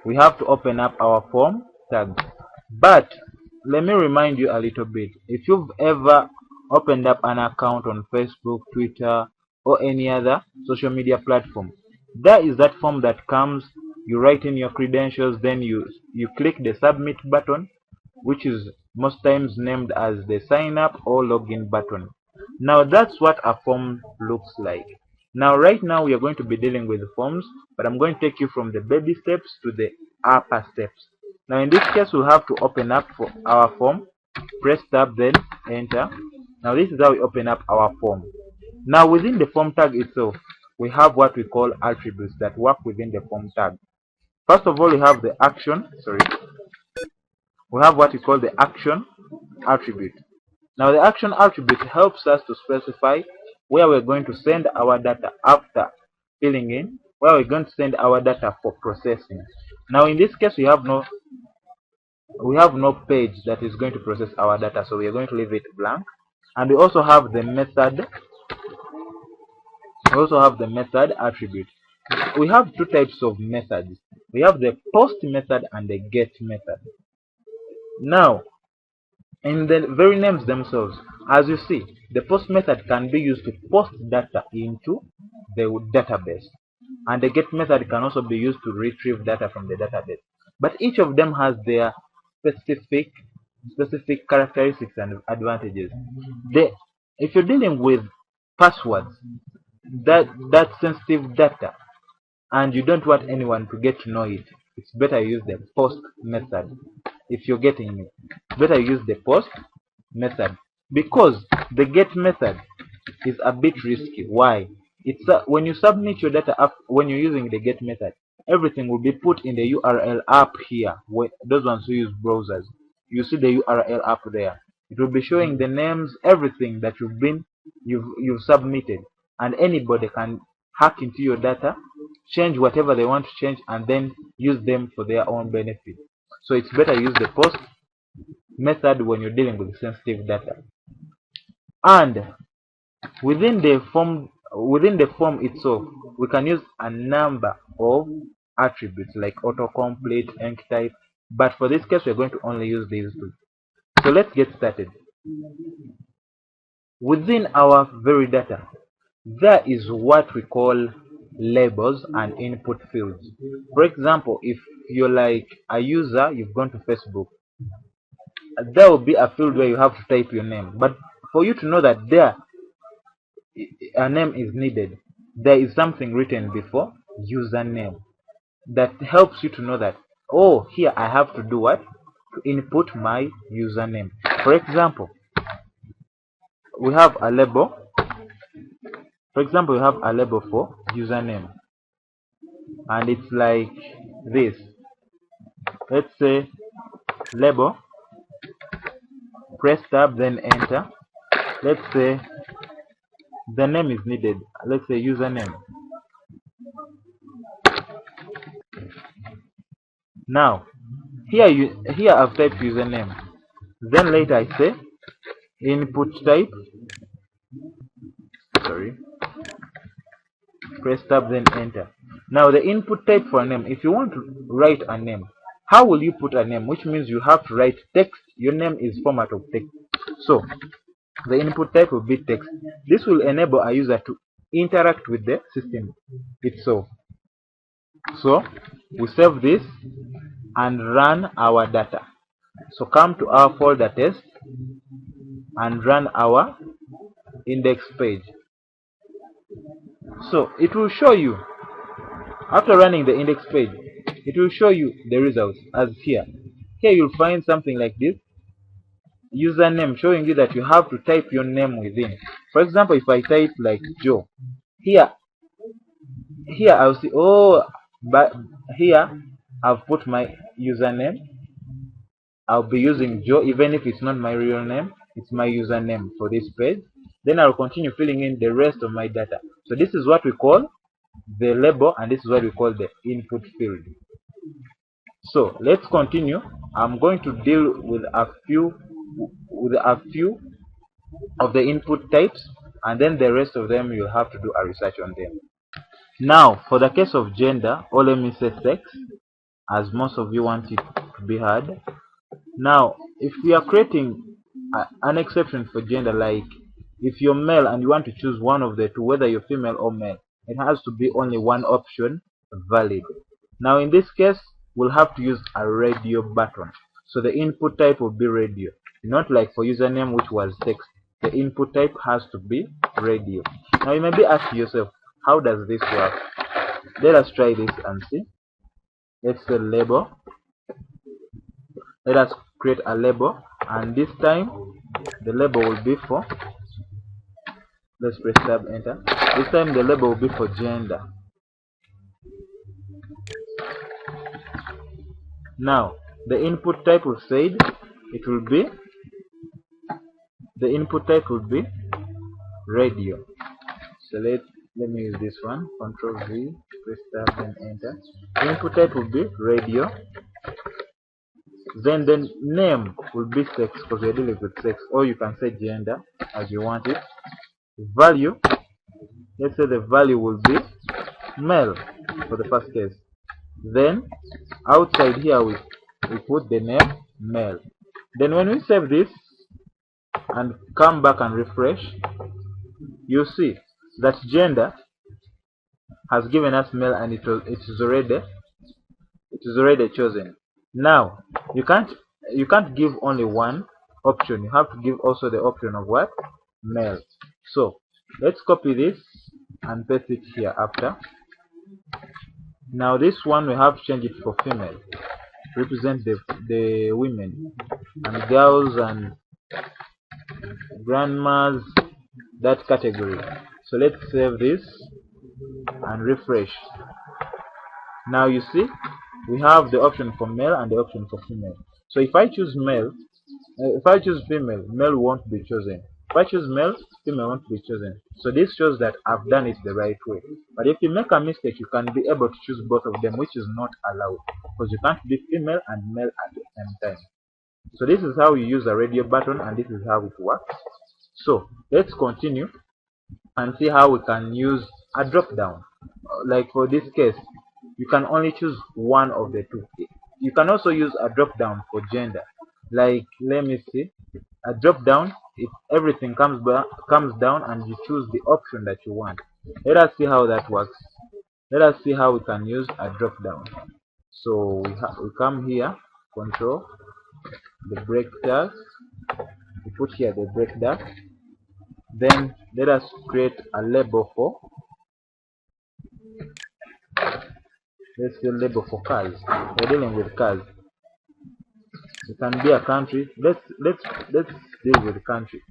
we have to open up our form tag. But let me remind you a little bit. If you've ever opened up an account on Facebook, Twitter, or any other social media platform, there is that form that comes, you write in your credentials, then you click the submit button, which is most times named as the sign up or login button. Now that's what a form looks like. Now right now we are going to be dealing with forms, but I'm going to take you from the baby steps to the upper steps. Now in this case we'll have to open up for our form, press tab, then enter. Now this is how we open up our form. Now within the form tag itself, we have what we call attributes that work within the form tag. First of all, we have the action, we have what we call the action attribute. Now the action attribute helps us to specify where we're going to send our data after filling in, where we're going to send our data for processing. Now in this case we have no page that is going to process our data, so we are going to leave it blank. And we also have the method. We also have the method attribute. We have 2 types of methods. We have the post method and the get method. Now, in the very names themselves, as you see, the post method can be used to post data into the database, and the get method can also be used to retrieve data from the database. But each of them has their specific characteristics and advantages. If you're dealing with passwords, that's sensitive data, and you don't want anyone to get to know it, it's better you use the post method. If you're getting it, better use the post method, because the get method is a bit risky. Why? It's when you submit your data up, when you're using the get method, everything will be put in the URL up here. Those ones who use browsers, you see the URL up there. It will be showing the names, everything that you've submitted, and anybody can hack into your data, change whatever they want to change, and then use them for their own benefit. So it's better use the post method when you're dealing with sensitive data. And within the form itself, we can use a number of attributes like autocomplete, ink type, but for this case we're going to only use these two. So let's get started. Within our very data, there is what we call labels and input fields. For example, if you're like a user, you've gone to Facebook, there will be a field where you have to type your name. But for you to know that there a name is needed, there is something written before username that helps you to know that, oh, here I have to do what? To input my username. For example, we have a label. For example, we have a label for username, and it's like this. Let's say label, press tab, then enter. Let's say the name is needed. Let's say username. Now, here I've typed username. Then later I say input type. Sorry. Press tab, then enter. Now the input type for a name. If you want to write a name, how will you put a name? Which means you have to write text. Your name is format of text. So the input type will be text. This will enable a user to interact with the system itself. So we save this and run our data. So come to our folder test and run our index page. So it will show you, after running the index page, it will show you the results as here. Here you'll find something like this, username, showing you that you have to type your name within. For example, if I type like Joe, here I'll see, oh, but here I've put my username. I'll be using Joe, even if it's not my real name, it's my username for this page. Then I'll continue filling in the rest of my data. So this is what we call the label, and this is what we call the input field. So let's continue. I'm going to deal with a few of the input types, and then the rest of them you'll have to do a research on them. Now for the case of gender, or let me say sex, as most of you want it to be heard. Now if we are creating an exception for gender, like if you're male and you want to choose one of the two, whether you're female or male, it has to be only one option valid. Now in this case, we'll have to use a radio button. So the input type will be radio, not like for username, which was text. The input type has to be radio. Now you may be asking yourself, how does this work? Let us try this and see. Let's say label. Let us create a label, and this time the label will be for, let's press tab, enter. This time the label will be for gender. Now the input type will say it will be, the input type will be radio. So let me use this one, Control V, press tab, and enter. The input type will be radio. Then the name will be sex, because we're dealing with sex, or you can say gender as you want it. Value, let's say the value will be male for the first case. Then outside here we put the name male. Then when we save this and come back and refresh, you see that gender has given us male, and it is already chosen. Now you can't give only one option, you have to give also the option of what? Male. So let's copy this and paste it here after. Now this one we have to change it for female, represent the women and girls and grandmas, that category. So let's save this and refresh. Now you see we have the option for male and the option for female. So if I choose male, if I choose female, male won't be chosen. If I choose male, female won't be chosen. So this shows that I've done it the right way. But if you make a mistake, you can be able to choose both of them, which is not allowed, because you can't be female and male at the same time. So this is how you use a radio button, and this is how it works. So let's continue and see how we can use a drop down. Like for this case, you can only choose one of the two. You can also use a drop down for gender. Like, let me see, a drop down, if everything comes down and you choose the option that you want. Let us see how that works. Let us see how we can use a drop down. So we come here, control the break tag, we put here the break tag. Then let us create a label for, let's say label for cars. We're dealing with cars. It can be a country. Let's deal with the country.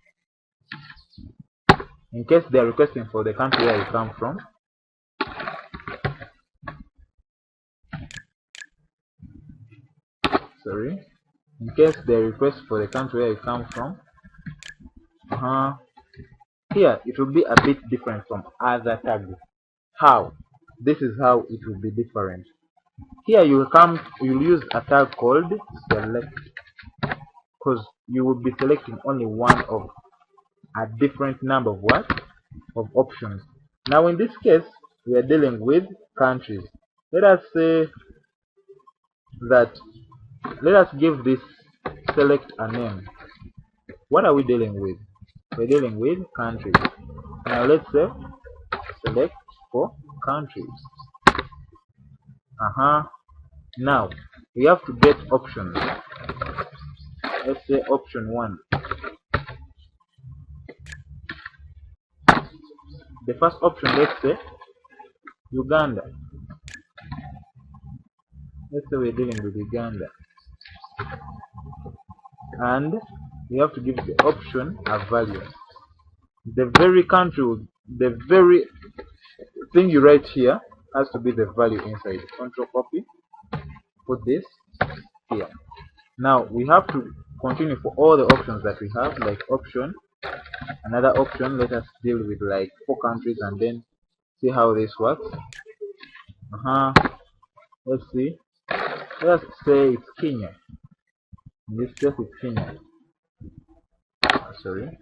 In case they are requesting for the country where you come from, sorry, in case they request for the country where you come from, here it will be a bit different from other tags. How? This is how it will be different. Here you'll use a tag called select, because you will be selecting only one of a different number of what? Of options. Now in this case we are dealing with countries. Let us say that, let us give this select a name. What are we dealing with? We're dealing with countries. Now let's say select for countries. Now we have to get options. Let's say option 1. The first option, let's say Uganda. Let's say we're dealing with Uganda. And we have to give the option a value. The very country, the very thing you write here has to be the value inside. Control copy, put this here. Now we have to continue for all the options that we have, like option, another option. Let us deal with like 4 countries and then see how this works. Let's see. Let's say it's Kenya. In this case it's Kenya. Sorry.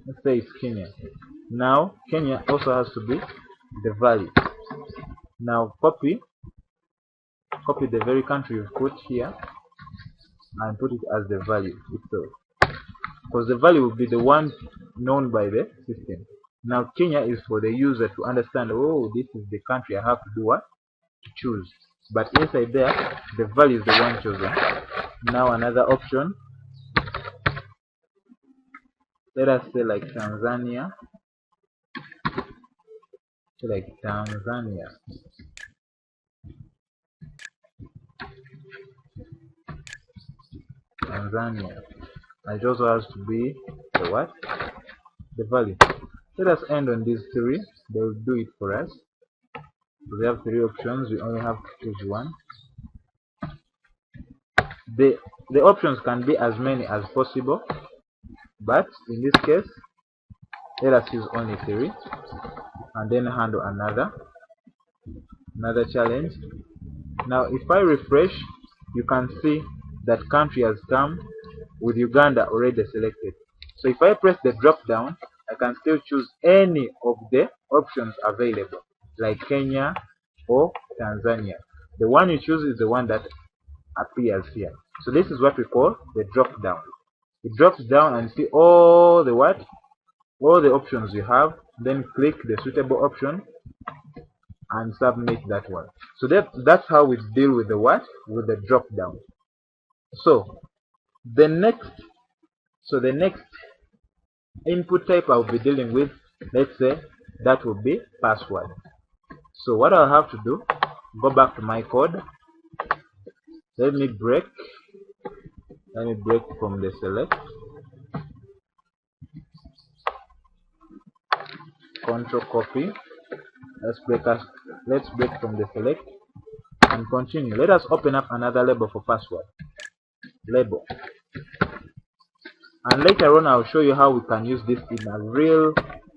Let's say it's Kenya. Now Kenya also has to be the value. Now copy the very country you put here and put it as the value itself, because the value will be the one known by the system. Now Kenya is for the user to understand, oh, this is the country I have to do what? To choose. But inside there, the value is the one chosen. Now another option, let us say like Tanzania. Like Tanzania. Tanzania. And it also has to be the what? The value. Let us end on these 3. They will do it for us. So we have 3 options. We only have to choose one. The options can be as many as possible, but in this case, let us use only 3, and then handle another challenge. Now if I refresh, you can see that country has come with Uganda already selected. So if I press the drop down, I can still choose any of the options available, like Kenya or Tanzania. The one you choose is the one that appears here. So this is what we call the drop down. It drops down and see all the what? All the options you have, then click the suitable option and submit that one. So that's how we deal with the what? With the drop down. So the next input type I'll be dealing with, let's say that will be password. So what I'll have to do, go back to my code. Let me break from the select, control copy. Let's break from the select and continue. Let us open up another label for password. Label. And later on I'll show you how we can use this in a real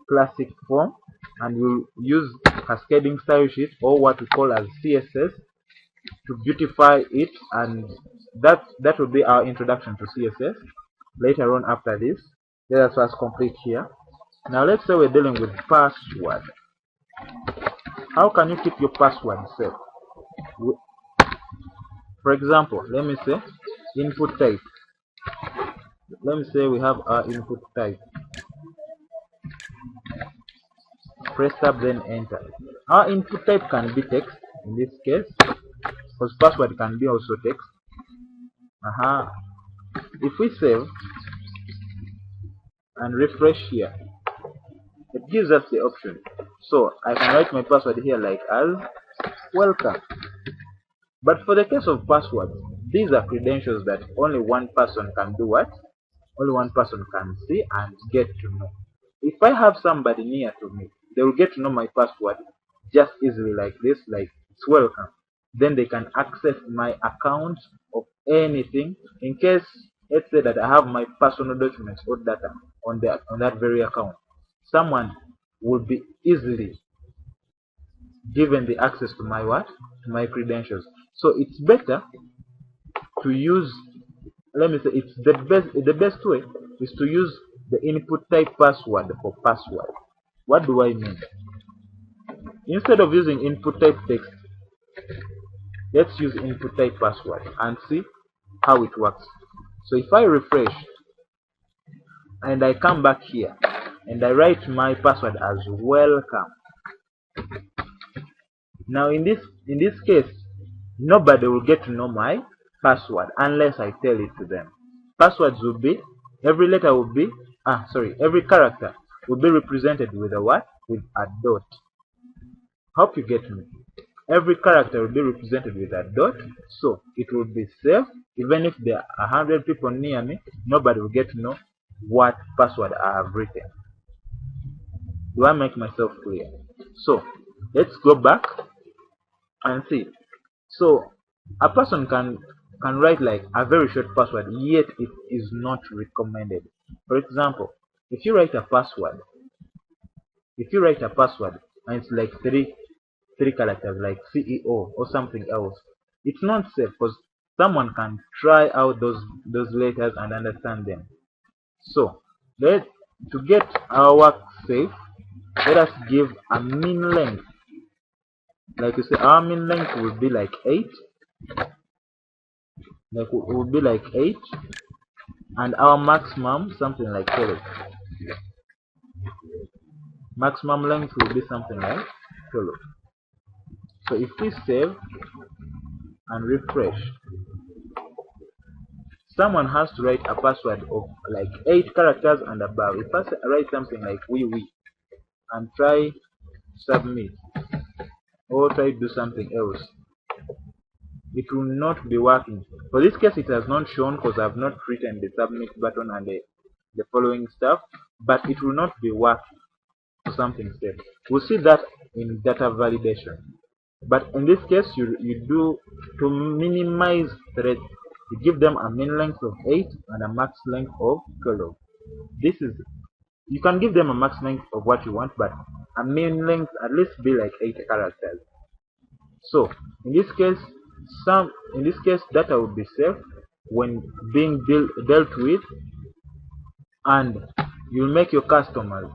classic form, and we'll use cascading style sheet, or what we call as CSS, to beautify it, and that will be our introduction to CSS later on. After this, let us first complete here. Now let's say we're dealing with password. How can you keep your password safe? For example, let me say input type. Let me say we have our input type. Press tab, then enter. Our input type can be text in this case, because password can be also text. If we save and refresh here, it gives us the option. So I can write my password here like as welcome. But for the case of passwords, these are credentials that only one person can do what? Only one person can see and get to know. If I have somebody near to me, they will get to know my password just easily like this, like it's welcome. Then they can access my account of anything. In case, let's say that I have my personal documents or data on that very account, someone will be easily given the access to my what? To my credentials. So it's better to use, let me say, it's the best way is to use the input type password for password. What do I mean? Instead of using input type text, let's use input type password and see how it works. So if I refresh and I come back here and I write my password as welcome, now in this case, nobody will get to know my password unless I tell it to them. Passwords will be, every letter will be, every character will be represented with a what? With a dot. Hope you get me. Every character will be represented with a dot, so it will be safe. Even if there are 100 people near me, nobody will get to know what password I have written. Do I make myself clear? So let's go back and see. So a person can write like a very short password, yet it is not recommended. For example, if you write a password and it's like three characters, like CEO or something else, it's not safe, because someone can try out those letters and understand them. So to get our work safe, let us give a min length. Like you say, our min length will be like 8. Like would be like 8, and our maximum something like 12. Maximum length will be something like 12. So if we save and refresh, someone has to write a password of like 8 characters and above. If I write something like we and try submit or try to do something else, it will not be working. For this case, it has not shown because I have not written the submit button and the following stuff, but it will not be working for something safe. We'll see that in data validation. But in this case, you do, to minimize threats, you give them a min length of 8 and a max length of 12. You can give them a max length of what you want, but a min length at least be like 8 characters. So in this case, data will be safe when being dealt with, and you'll make your customers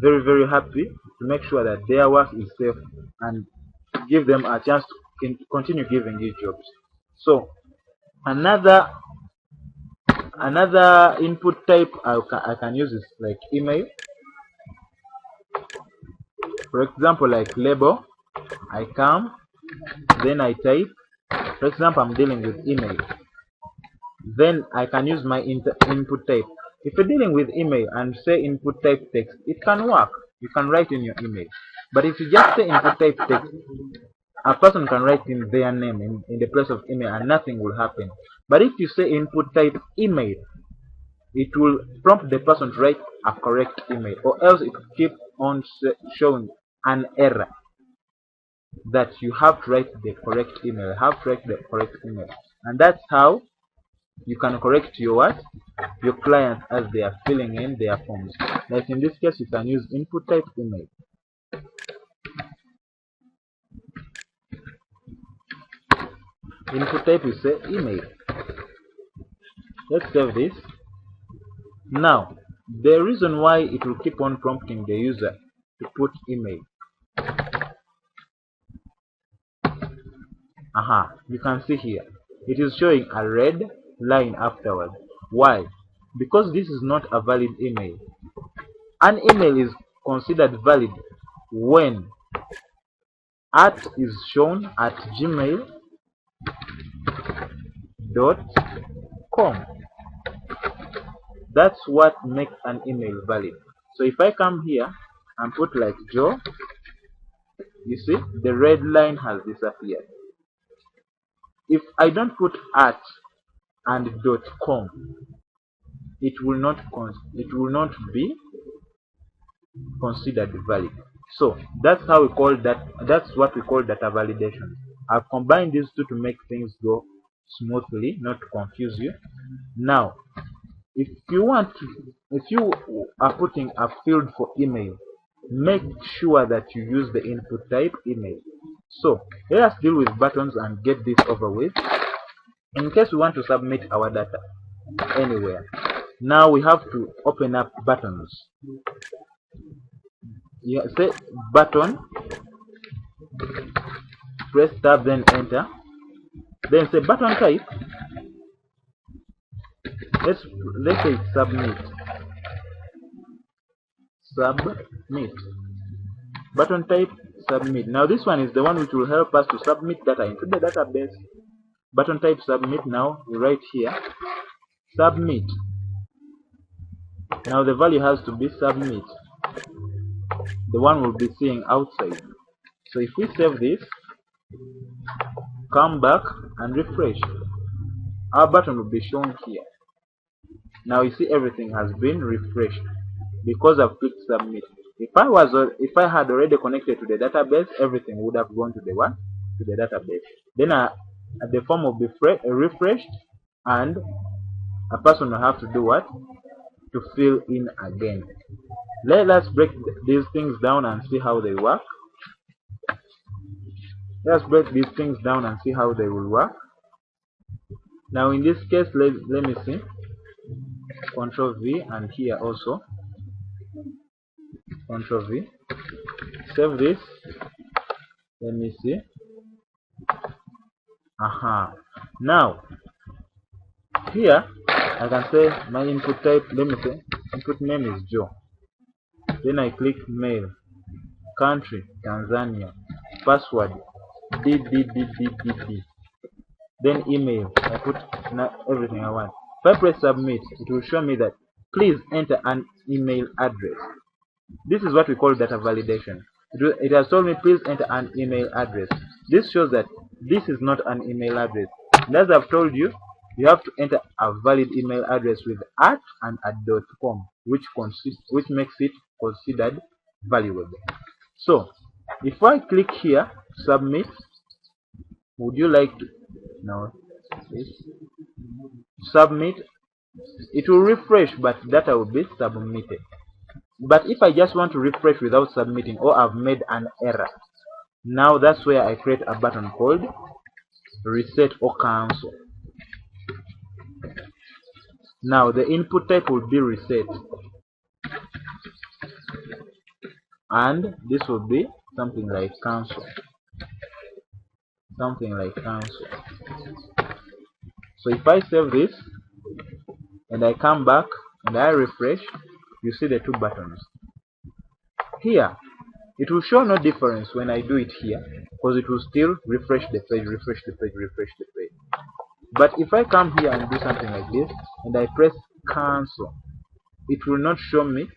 very, very happy to make sure that their work is safe and give them a chance to continue giving you jobs. So another input type I can use is like email. For example, like label, I come, then I type. For example, I'm dealing with email, then I can use my input type. If you're dealing with email and say input type text, it can work. you can write in your email. But if you just say input type text, a person can write in their name in the place of email and nothing will happen. But if you say input type email, it will prompt the person to write a correct email, or else it will keep on showing an error that you have to write the correct email, and that's how you can correct your what? Your clients as they are filling in their forms. Like in this case, you can use input type email. Input type you say email. Let's save this. Now, the reason why it will keep on prompting the user to put email. You can see here, it is showing a red line afterwards. Why? Because this is not a valid email. An email is considered valid when @ is shown at gmail.com. That's what makes an email valid. So if I come here and put like Joe, you see the red line has disappeared. If I don't put @ and .com, it will not be considered valid. So that's how we call that. That's what we call data validation. I've combined these two to make things go smoothly, not to confuse you. Now, if you are putting a field for email, make sure that you use the input type email. So let us deal with buttons and get this over with. In case we want to submit our data anywhere, now we have to open up buttons. You say button, press tab, then enter, then say button type. Let's say submit. Button type submit. Now this one is the one which will help us to submit data into the database. Button type submit. Now we write here submit. Now the value has to be submit. The one we'll be seeing outside. So if we save this, come back and refresh, our button will be shown here. Now you see everything has been refreshed because I've clicked submit. If I had already connected to the database, everything would have gone to the what? To the database. Then the form will be refreshed, and a person will have to do what? To fill in again. Let us break these things down and see how they work. Let's break these things down and see how they will work. Now in this case, let me see. Control V, and here also Control V. Save this. Let me see. Now here I can say my input type. Let me say input name is Joe. Then I click mail, country Tanzania, password D. Then email, I put everything I want. If I press submit, it will show me that please enter an email address. This is what we call data validation. It has told me please enter an email address. This shows that this is not an email address. And as I've told you, you have to enter a valid email address with @ and .com, which makes it considered valuable. So if I click here submit, would you like to submit? It will refresh, but data will be submitted. But if I just want to refresh without submitting, or I've made an error, now that's where I create a button called reset or cancel. Now the input type will be reset, and this will be something like cancel. So if I save this and I come back and I refresh, you see the two buttons here. It will show no difference when I do it here, because it will still refresh the page. But if I come here and do something like this and I press cancel, it will not show me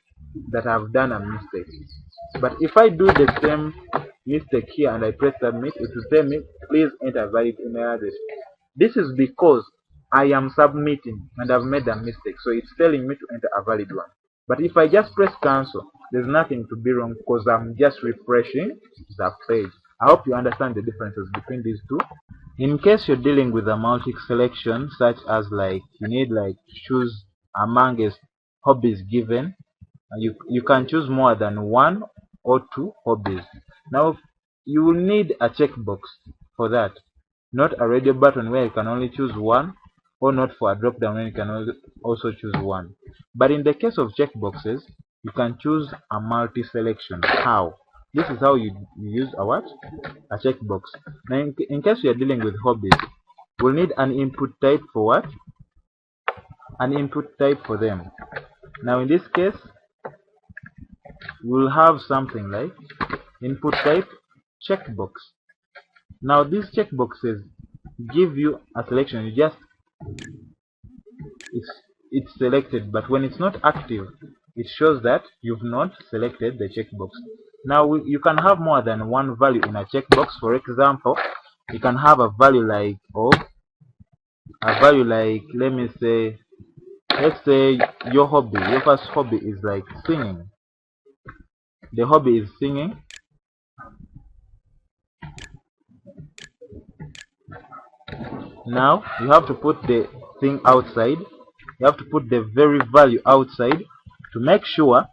that I've done a mistake. But if I do the same mistake here and I press submit, it will tell me please enter valid email address. This is because I am submitting and I've made a mistake, so it's telling me to enter a valid one. But if I just press cancel, there's nothing to be wrong because I'm just refreshing the page. I hope you understand the differences between these two. In case you're dealing with a multi-selection, such as like you need like choose among hobbies given, you can choose more than one or two hobbies. Now you will need a checkbox for that, not a radio button where you can only choose one, or not for a drop down where you can also choose one. But in the case of checkboxes, you can choose a multi-selection. How? This is how you use a what? A checkbox. Now in case you are dealing with hobbies, we'll need an input type for what? An input type for them. Now in this case, we'll have something like input type checkbox. Now these checkboxes give you a selection. You just it's selected, but when it's not active, it shows that you've not selected the checkbox. Now you can have more than one value in a checkbox. For example, you can have a value like let me say, let's say your first hobby is like singing. The hobby is singing. Now you have to put the thing outside. You have to put the very value outside to make sure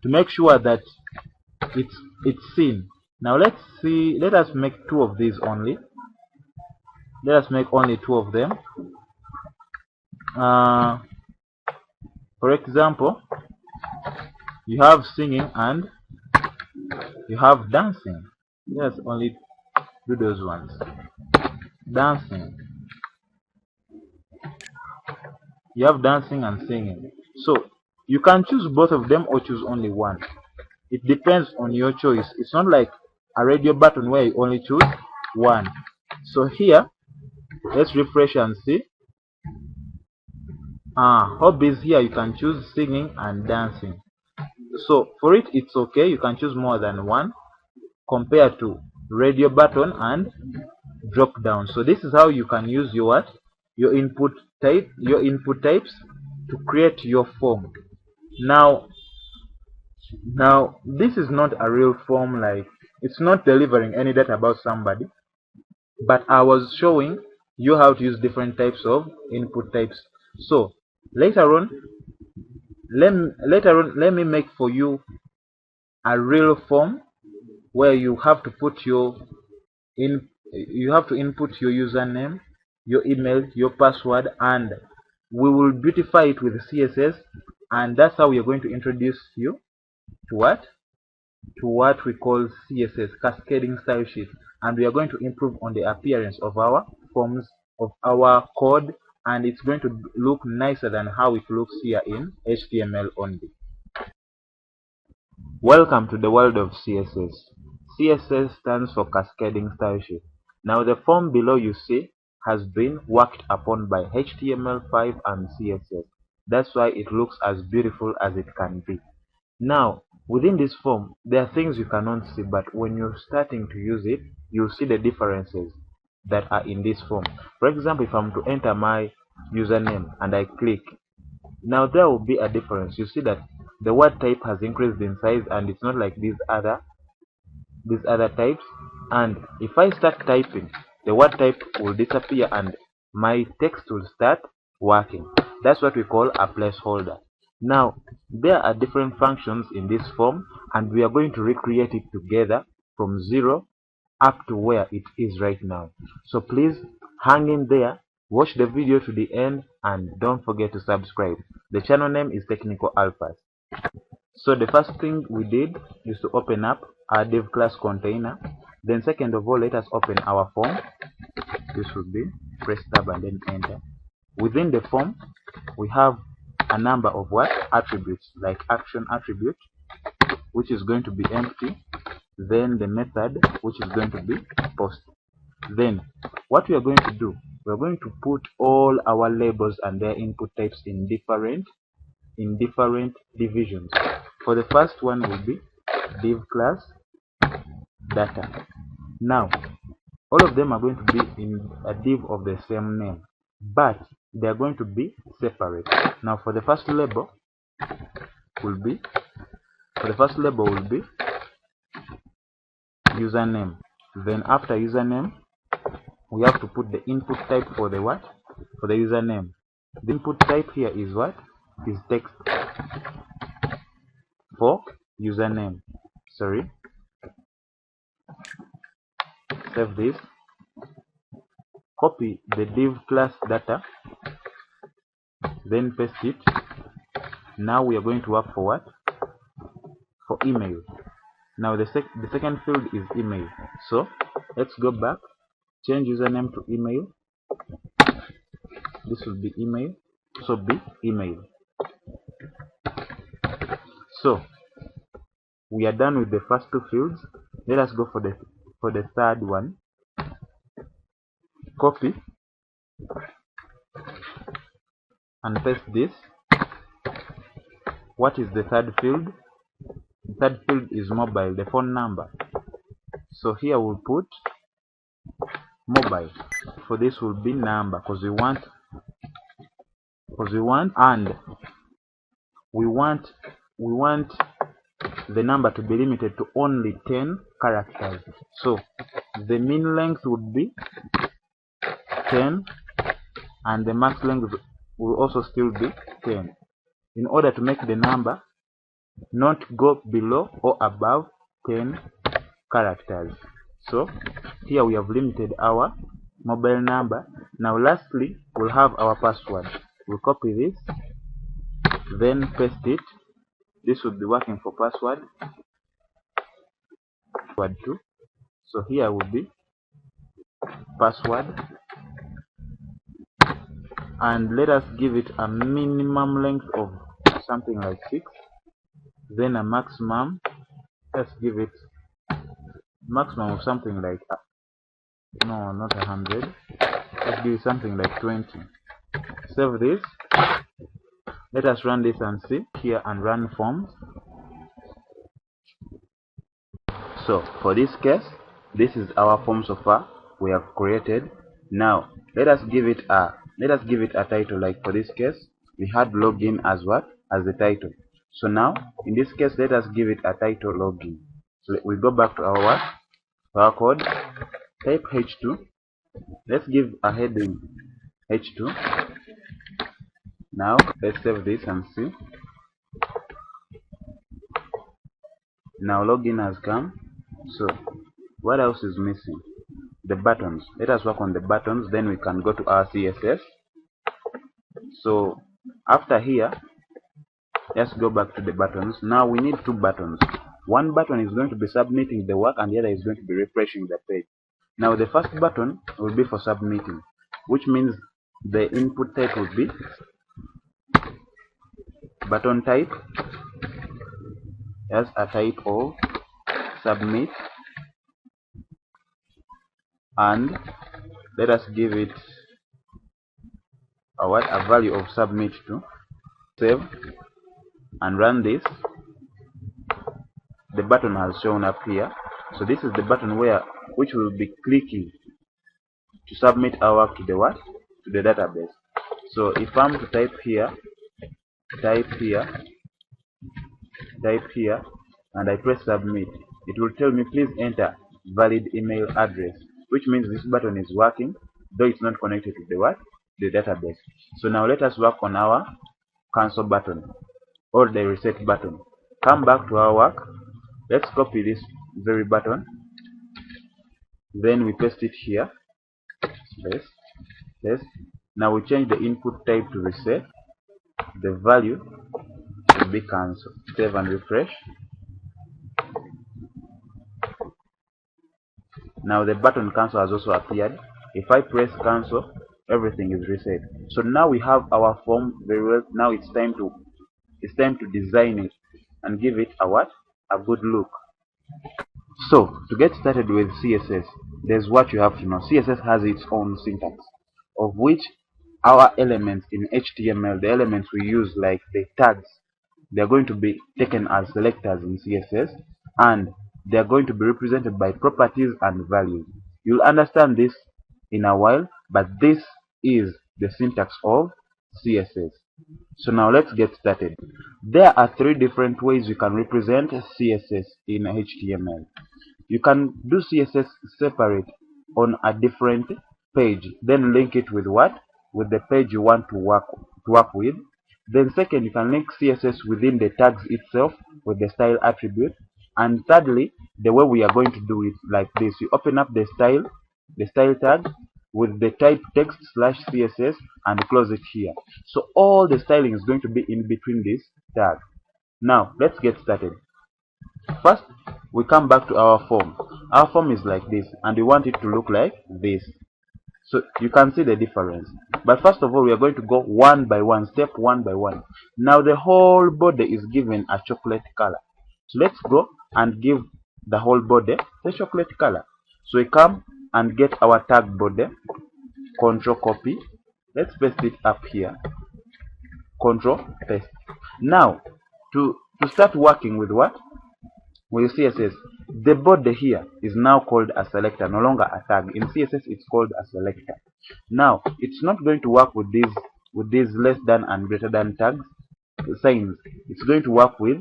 that it's seen. Now let us make two of these only. Let us make only two of them. For example, you have singing and you have dancing. Let's only do those ones. Dancing. You have dancing and singing. So you can choose both of them or choose only one. It depends on your choice. It's not like a radio button where you only choose one. So here, let's refresh and see. Hobbies, here you can choose singing and dancing. So for it, it's okay. You can choose more than one compared to radio button and drop down. So this is how you can use your input types to create your form. Now this is not a real form, like it's not delivering any data about somebody, but I was showing you how to use different types of input types. So later on let me make for you a real form where you have to put you have to input your username, your email, your password, and we will beautify it with CSS, and that's how we are going to introduce you to what we call CSS, cascading style sheet, and we are going to improve on the appearance of our forms, of our code, and it's going to look nicer than how it looks here in HTML only. Welcome to the world of CSS. CSS stands for cascading style sheet. Now the form below you see has been worked upon by HTML5 and CSS. That's why it looks as beautiful as it can be. Now within this form there are things you cannot see, but when you're starting to use it, you'll see the differences that are in this form. For example, if I'm to enter my username and I click, now there will be a difference. You see that the word type has increased in size and it's not like these other types. And if I start typing, the word type will disappear and my text will start working. That's what we call a placeholder. Now there are different functions in this form, and we are going to recreate it together from zero up to where it is right now. So please hang in there, watch the video to the end, and don't forget to subscribe. The channel name is Technical Alphas. So the first thing we did is to open up our dev class container. Then second of all, let us open our form. This will be press tab and then enter. Within the form we have a number of attributes, like action attribute, which is going to be empty, then the method, which is going to be post. Then what we are going to do, we are going to put all our labels and their input types in different in different divisions. For the first one will be div class data. Now all of them are going to be in a div of the same name, but they are going to be separate. Now for the first label will be username. Then after username we have to put the input type for the what? For the username. The input type here is what? Is text for username. Sorry. Save this. Copy the div class data. Then paste it. Now we are going to work for what? For email. Now the second field is email. So let's go back. Change username to email. This will be email. So be email. So we are done with the first two fields. Let us go for the third one. Copy and paste this. What is the third field? The third field is mobile, the phone number. So here we'll put mobile. For this will be number, because we want the number to be limited to only 10 characters. So the min length would be 10 and the max length will also still be 10, in order to make the number not go below or above 10 characters. So here we have limited our mobile number. Now lastly we'll have our password. We'll copy this, then paste it. This will be working for password 2. So here will be password, and let us give it a minimum length of something like 6, then a maximum. Let's give it maximum of something like no, not 100. Let's give it something like 20. Save this. Let us run this and see here and run forms. So for this case, this is our form so far we have created. Now let us give it a title. Like for this case we had login as what? As the title. So now in this case let us give it a title login. So we go back to our code, type h2. Let's give a heading h2. Now let's save this and see. Now login has come. So what else is missing? The buttons. Let us work on the buttons, then we can go to our CSS. So after here, let's go back to the buttons. Now we need two buttons. One button is going to be submitting the work and the other is going to be refreshing the page. Now the first button will be for submitting, which means the input type will be button type as a type of submit, and let us give it a value of submit to. Save and run this. The button has shown up here. So this is the button which will be clicking to submit our work to the what? To the database. So if I'm to type here, and I press submit, it will tell me please enter valid email address, which means this button is working, though it's not connected to the what? The database. So now let us work on our cancel button or the reset button. Come back to our work. Let's copy this very button, then we paste it here. Paste. Now we change the input type to reset. The value will be cancel. Save and refresh. Now the button cancel has also appeared. If I press cancel, everything is reset. So now we have our form very well. Now it's time to design it and give it a good look. So to get started with CSS, there's what you have to know. CSS has its own syntax, of which our elements in HTML, the elements we use like the tags, they're going to be taken as selectors in CSS, and they're going to be represented by properties and values. You'll understand this in a while, but this is the syntax of CSS. So now let's get started. There are three different ways you can represent CSS in HTML. You can do CSS separate on a different page, then link it with what? With the page you want to work with. Then second, you can link CSS within the tags itself with the style attribute. And thirdly, the way we are going to do it like this: you open up the style tag with the type text / CSS and close it here. So all the styling is going to be in between this tag. Now let's get started. First, we come back to our form. Our form is like this, and we want it to look like this. So you can see the difference. But first of all, we are going to go one by one, step one by one. Now the whole body is given a chocolate color. So let's go and give the whole body the chocolate color. So we come and get our tag body, control copy. Let's paste it up here, control paste. Now to start working with what? With CSS, the body here is now called a selector, no longer a tag. In CSS, it's called a selector. Now, it's not going to work with these less than and greater than tags signs. It's going to work with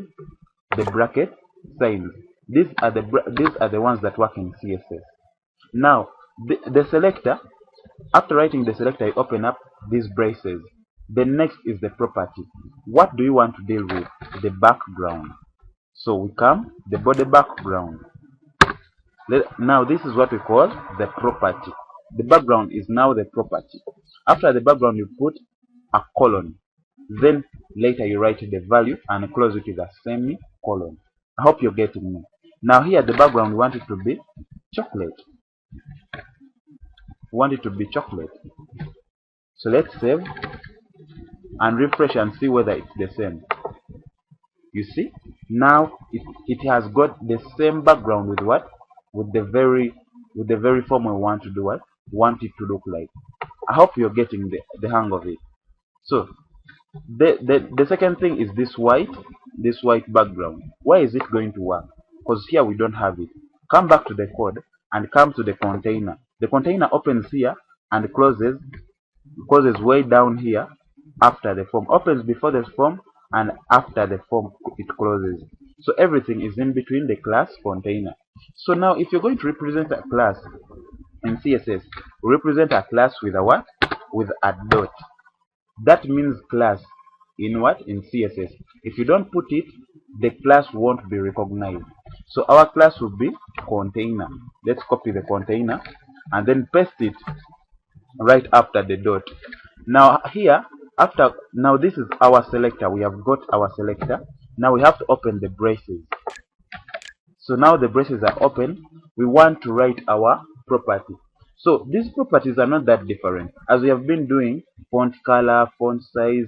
the bracket signs. These are the ones that work in CSS. Now, the selector. After writing the selector, you open up these braces. The next is the property. What do you want to deal with? The background. So we come the body background. Now this is what we call the property. The background is now the property. After the background, you put a colon. Then later you write the value and close it with a semicolon. I hope you're getting me. Now here the background, we want it to be chocolate. We want it to be chocolate. So let's save and refresh and see whether it's the same. You see, now it has got the same background with what? With the very form we want to do what? Want it to look like. I hope you're getting the hang of it. So the second thing is this white background. Why is it going to work? Because here we don't have it. Come back to the code and come to the container. The container opens here and closes way down here after the form. Opens before the form, and after the form it closes. So everything is in between the class container. So now if you're going to represent a class in CSS, we represent a class with a what? With a dot. That means class in what? In CSS. If you don't put it, the class won't be recognized. So our class will be container. Let's copy the container and then paste it right after the dot. Now here, now this is our selector. We have got our selector. Now we have to open the braces. So now the braces are open. We want to write our property. So these properties are not that different, as we have been doing font color, font size,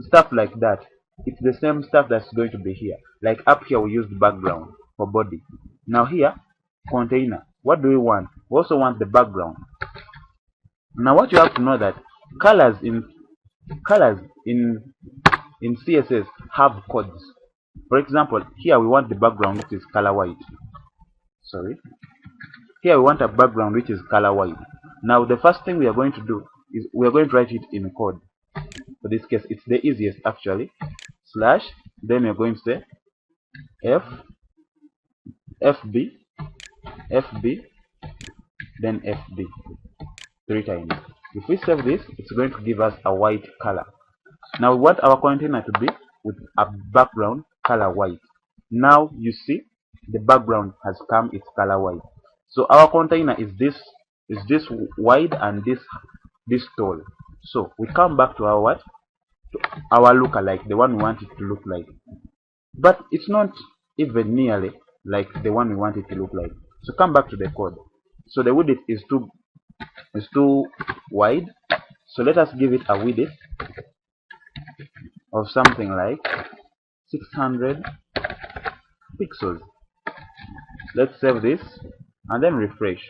stuff like that. It's the same stuff that's going to be here. Like up here we used background for body. Now here, container. What do we want? We also want the background. Now what you have to know that colors in CSS have codes. For example, here we want the background which is color white. Here we want a background which is color white. Now the first thing we are going to do is we are going to write it in code. For this case, it's the easiest actually. Slash, then we are going to say FB, then FB 3 times. If we save this, it's going to give us a white color. Now we want our container to be with a background color white. Now you see the background has come its color white. So our container is this wide and this tall. So we come back to our what? To our lookalike, the one we want it to look like. But it's not even nearly like the one we want it to look like. So come back to the code. So the width is too wide. So let us give it a width of something like 600 pixels. Let's save this and then refresh.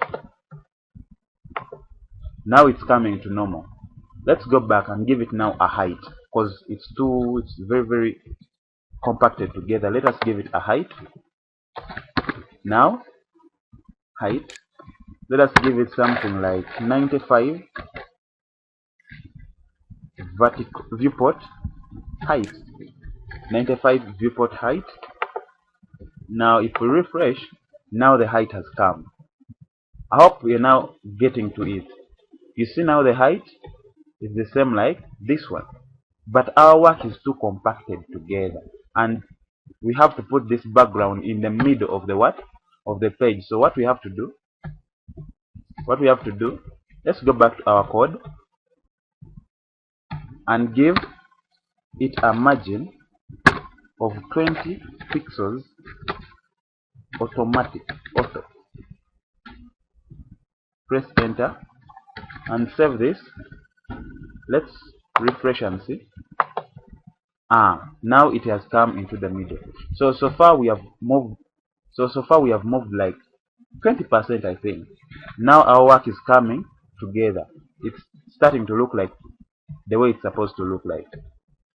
Now it's coming to normal. Let's go back and give it now a height, because it's very compacted together. Let us give it a height. Now height, let us give it something like 95 vertical viewport height. 95 viewport height. Now if we refresh, now the height has come. I hope we are now getting to it. You see now the height is the same like this one, but our work is too compacted together, and we have to put this background in the middle of the page. So what we have to do, let's go back to our code and give it a margin of 20 pixels auto. Press enter and save this. Let's refresh and see. Now it has come into the middle. So far we have moved like 20%, I think. Now our work is coming together. It's starting to look like the way it's supposed to look like,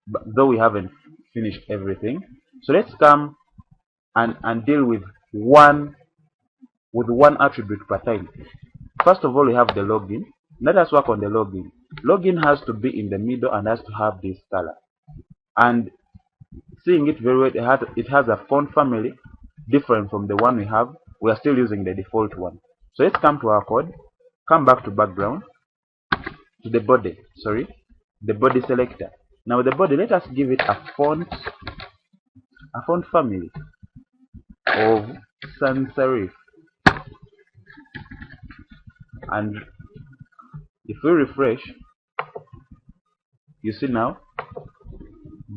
but though we haven't finished everything. So let's come and deal with one attribute per time. First of all, we have the login. Let us work on the login. Login has to be in the middle and has to have this color. And seeing it very well, it has a font family different from the one we have. We are still using the default one. So let's come to our code, come back to background, to the body, the body selector. Now the body, let us give it a font family of sans serif. And if we refresh, you see now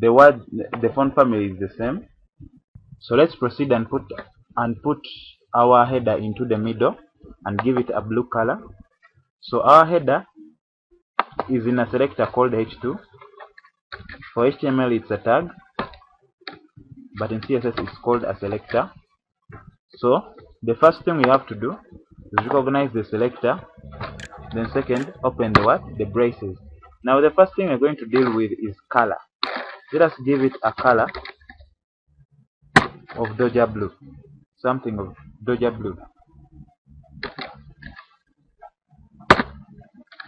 the font family is the same. So let's proceed and put our header into the middle and give it a blue color. So our header is in a selector called h2. For HTML it's a tag, but in CSS it's called a selector. So the first thing we have to do is recognize the selector, then second, open the braces. Now the first thing we're going to deal with is color. Let us give it a color of Doja blue, something of Doja blue.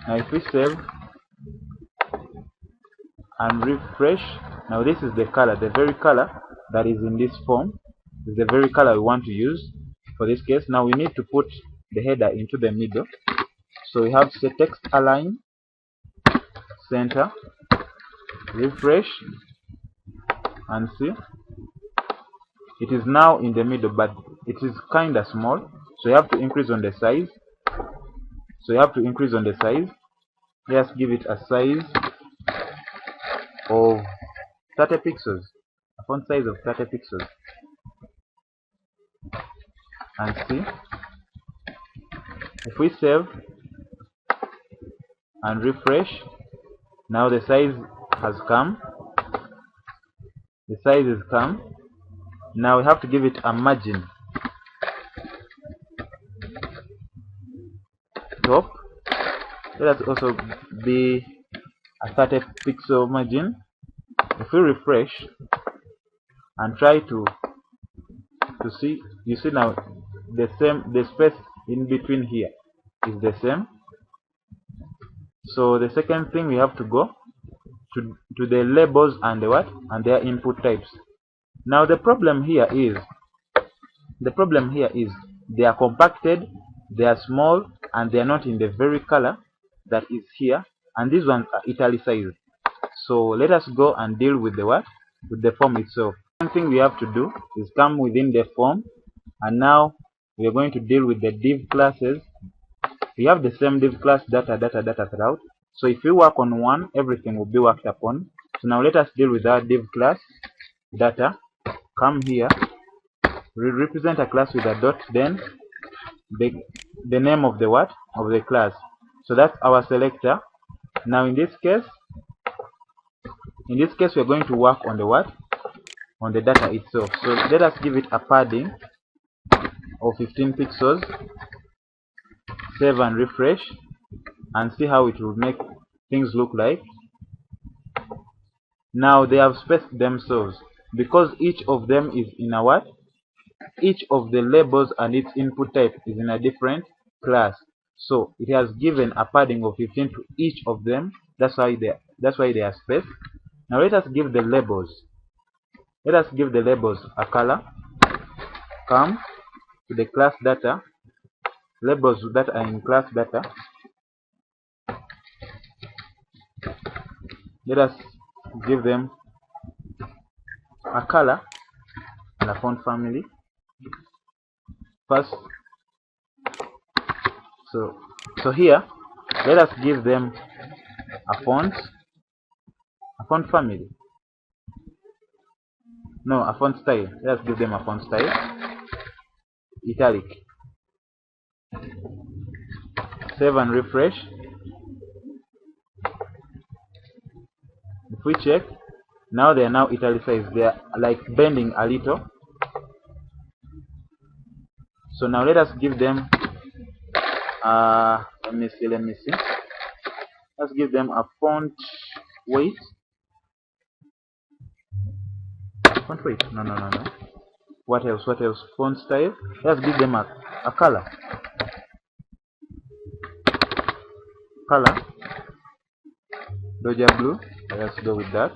Now if we save and refresh, now this is the color, the very color that is in this form is the very color we want to use for this case. Now we need to put the header into the middle. So we have set text align, center, refresh, and see it is now in the middle, but it is kinda small, so you have to increase on the size. Let's give it a size of 30 pixels, a font size of 30 pixels, and see if we save and refresh, now the size has come. The size is come. Now we have to give it a margin top. Let us also be a 30 pixel margin. If we refresh and try to see, you see now the space in between here is the same. So the second thing, we have to go to the labels and their input types. Now the problem here is they are compacted, they are small, and they are not in the very color that is here, and these ones are italicized. So let us go and deal with the form itself. One thing we have to do is come within the form, and now we are going to deal with the div classes. We have the same div class data throughout. So if we work on one, everything will be worked upon. So now let us deal with our div class data. Come here, we represent a class with a dot, then the name of the class. So that's our selector. Now in this case we're going to work on on the data itself. So let us give it a padding of 15 pixels. Save and refresh and see how it will make things look like. Now they have spaced themselves because each of them is in a what? Each of the labels and its input type is in a different class. So it has given a padding of 15 to each of them. That's why they are spaced. Now let us give the labels. Let us give the labels a color. Come to the class data. Labels that are in class data. Let us give them a color and a font family. First, so here, let us give them a font family. No, a font style. Let us give them a font style. Italic. Save and refresh. If we check, now they are now italicized. They are like bending a little. So now let us give them let me see. Let's give them a font weight. Font weight? No. What else? Font style. Let's give them a color. Doja blue. Let's go with that.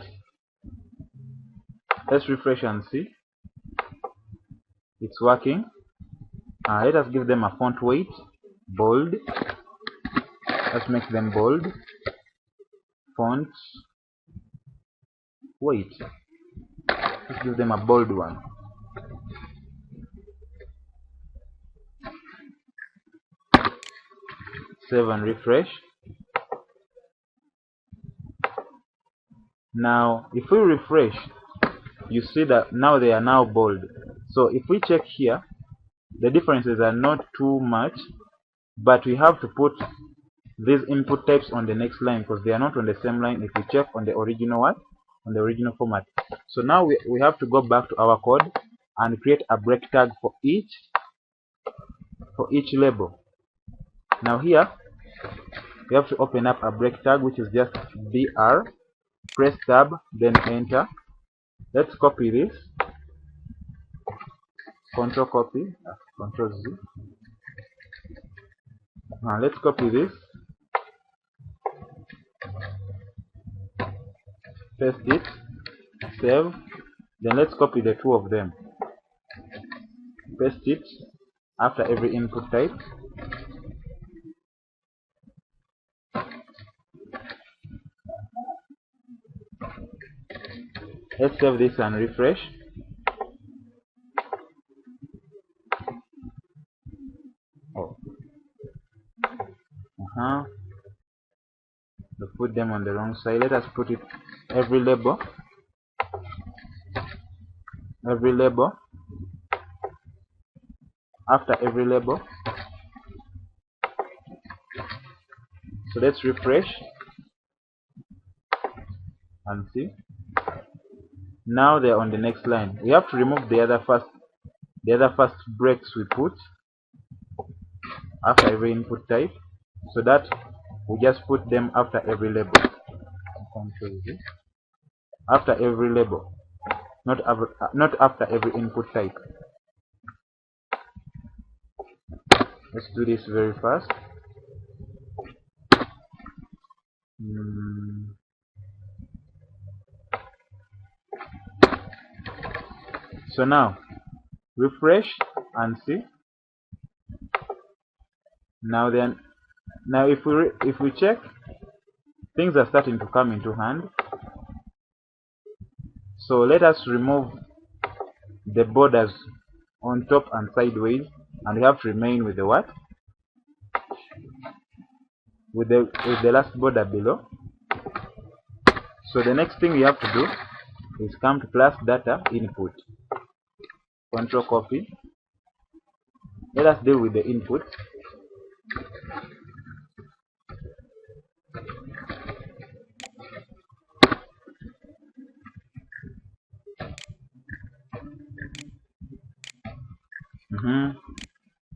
Let's refresh and see. It's working. Let us give them a font weight. Bold. Let's make them bold. Font weight. Let's give them a bold one. Save and refresh. Now if we refresh, you see that now they are now bold. So if we check here, the differences are not too much, but we have to put these input types on the next line because they are not on the same line if we check on the original one, on the original format. So now we have to go back to our code and create a break tag for each label. Now here we have to open up a break tag which is just br, press tab, then enter. Let's copy this, control copy, control Z. Now let's copy this, paste it, save, then let's copy the two of them, paste it after every input type. Let's save this and refresh. We put them on the wrong side. Let us put it every label. After every label. So let's refresh and see. Now they're on the next line. We have to remove the other first breaks we put after every input type, so that we just put them after every label. After every label, not after every input type. Let's do this very fast. So now refresh and see. Now if we check, things are starting to come into hand. So let us remove the borders on top and sideways, and we have to remain with the what? With the last border below. So the next thing we have to do is come to class data input. Control copy. Let us deal with the input.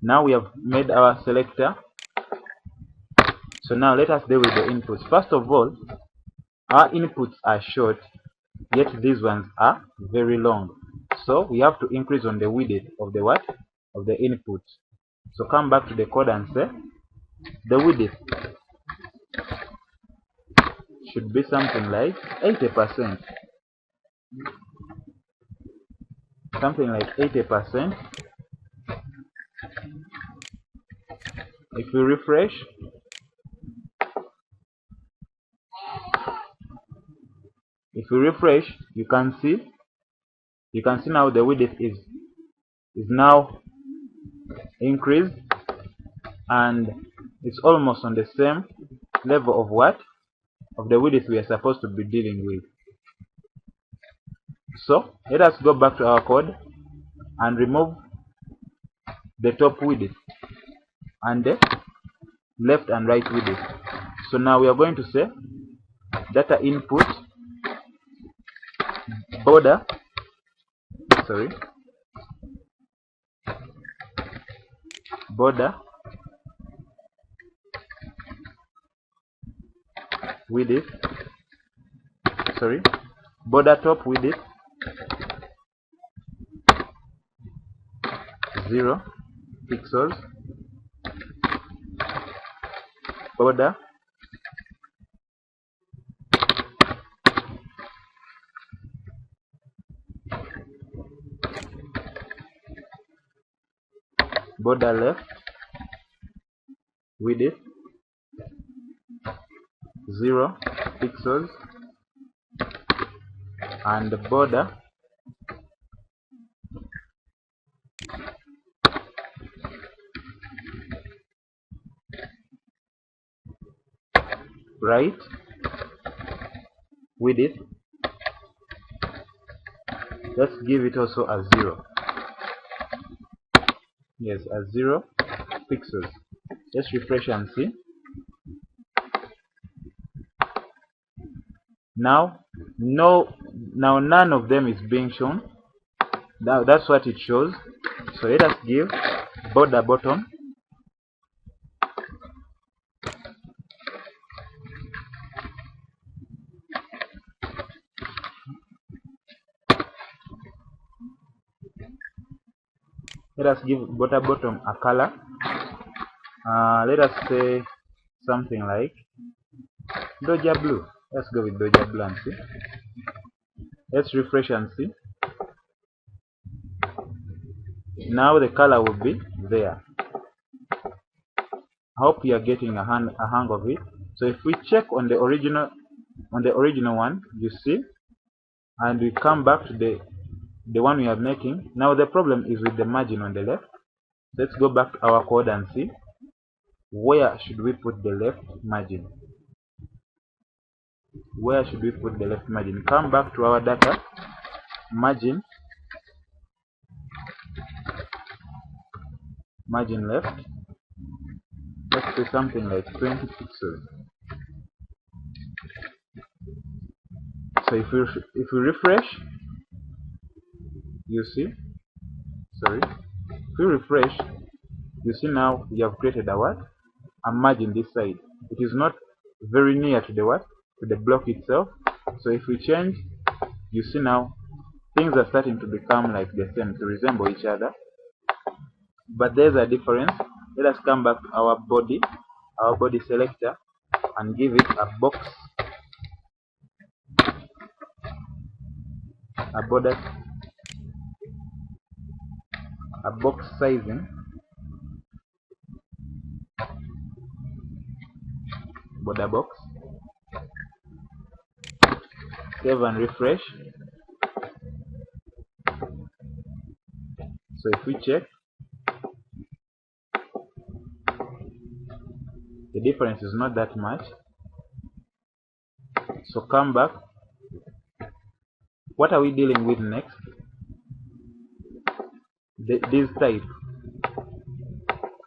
Now we have made our selector. So now let us deal with the inputs. First of all, our inputs are short, yet these ones are very long. So we have to increase on the width of the what? Of the input. So come back to the code and say the width should be something like 80%. Something like 80%. If we refresh, you can see now the width is now increased, and it's almost on the same level of what? Of the width we are supposed to be dealing with. So let us go back to our code and remove the top width and the left and right width. So now we are going to say data input border width border top width 0 pixels, border left width 0 pixels, and the border right width, let's give it also a 0. Yes, a 0 pixels. Let's refresh and see. Now none of them is being shown. Now that's what it shows. So let us give border bottom bottom a color. Let us say something like Doja blue. Let's go with Doja blue and see. Let's refresh and see. Now the color will be there. I hope you are getting a hang of it. So if we check on the original one, you see, and we come back to the one we are making. Now the problem is with the margin on the left. Let's go back to our code and see where should we put the left margin. Where should we put the left margin? Come back to our data, margin left. Let's say something like 20 pixels. So if we refresh, you see, if we refresh, you see now we have created a what? A margin this side. It is not very near to the what? To the block itself. So if we change, you see now things are starting to become like the same, to resemble each other. But there's a difference. Let us come back to our body selector and give it a box, a box sizing, border box. Save and refresh. So if we check, the difference is not that much. So come back. What are we dealing with next? This type.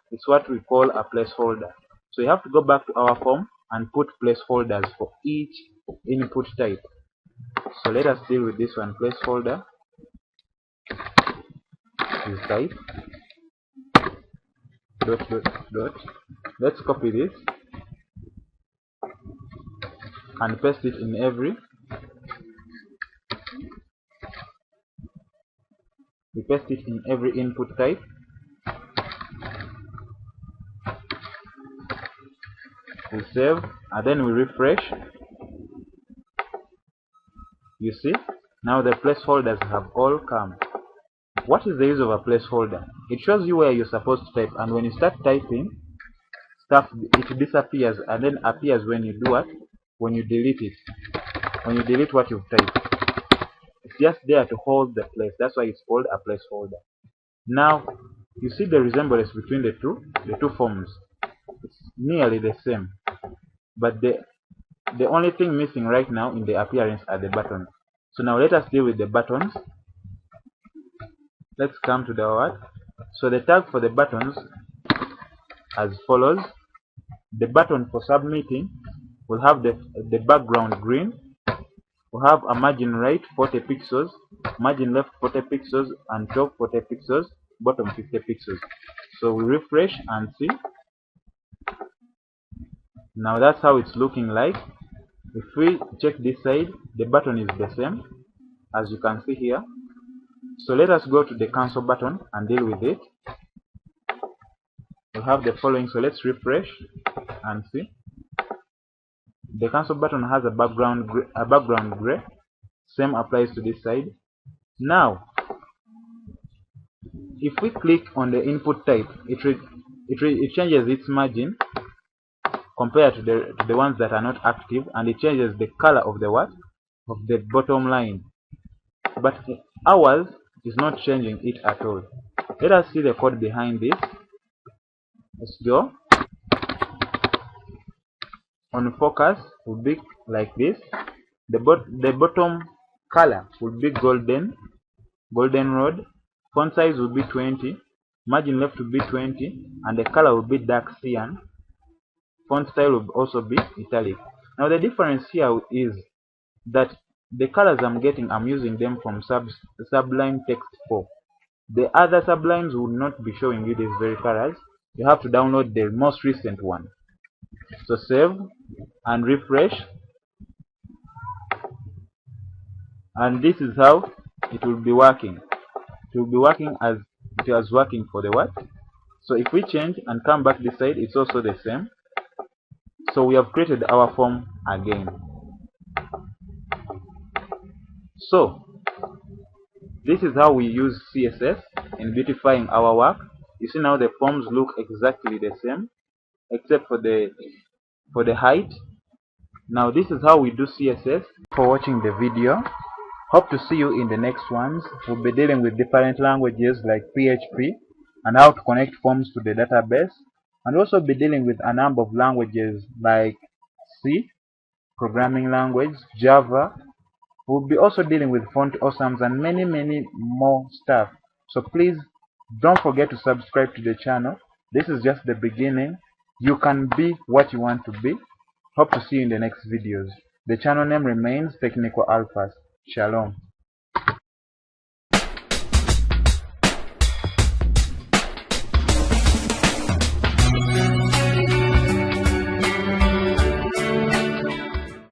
It's what we call a placeholder. So you have to go back to our form and put placeholders for each input type. So let us deal with this one. Placeholder is type dot. Let's copy this and paste it in every input type. We save and then we refresh. You see, now the placeholders have all come. What is the use of a placeholder? It shows you where you're supposed to type, and when you start typing stuff, it disappears and then appears when you do what? When you delete it. When you delete what you've typed. It's just there to hold the place. That's why it's called a placeholder. Now, you see the resemblance between the two forms. It's nearly the same. But the only thing missing right now in the appearance are the buttons. So now let us deal with the buttons. Let's come to the what? So the tag for the buttons as follows. The button for submitting will have the background green. We'll have a margin right 40 pixels, margin left 40 pixels, and top 40 pixels, bottom 50 pixels. So we refresh and see. Now that's how it's looking like. If we check this side, the button is the same as you can see here. So let us go to the cancel button and deal with it. We have the following. So let's refresh and see. The cancel button has a background gray. Same applies to this side. Now, if we click on the input type, it changes its margin compared to the ones that are not active, and it changes the color of the what? Of the bottom line. But ours is not changing it at all. Let us see the code behind this. Let's go. On focus will be like this. The bottom color will be golden rod. Font size will be 20. Margin left will be 20, and the color will be dark cyan. Font style will also be italic. Now the difference here is that the colors I'm using them from Sublime Text 4. The other sublimes will not be showing you these very colors. You have to download the most recent one. So save and refresh, and this is how it will be working. It will be working as it was working for the what? So if we change and come back this side, it's also the same. So we have created our form again. So this is how we use CSS in beautifying our work. You see now the forms look exactly the same except for the height. Now this is how we do CSS. For watching the video. Hope to see you in the next ones. We'll be dealing with different languages like PHP and how to connect forms to the database, and also be dealing with a number of languages like C, programming language, Java. We'll be also dealing with font awesomes and many more stuff. So please don't forget to subscribe to the channel. This is just the beginning. You can be what you want to be. Hope to see you in the next videos. The channel name remains Technical Alphas. Shalom.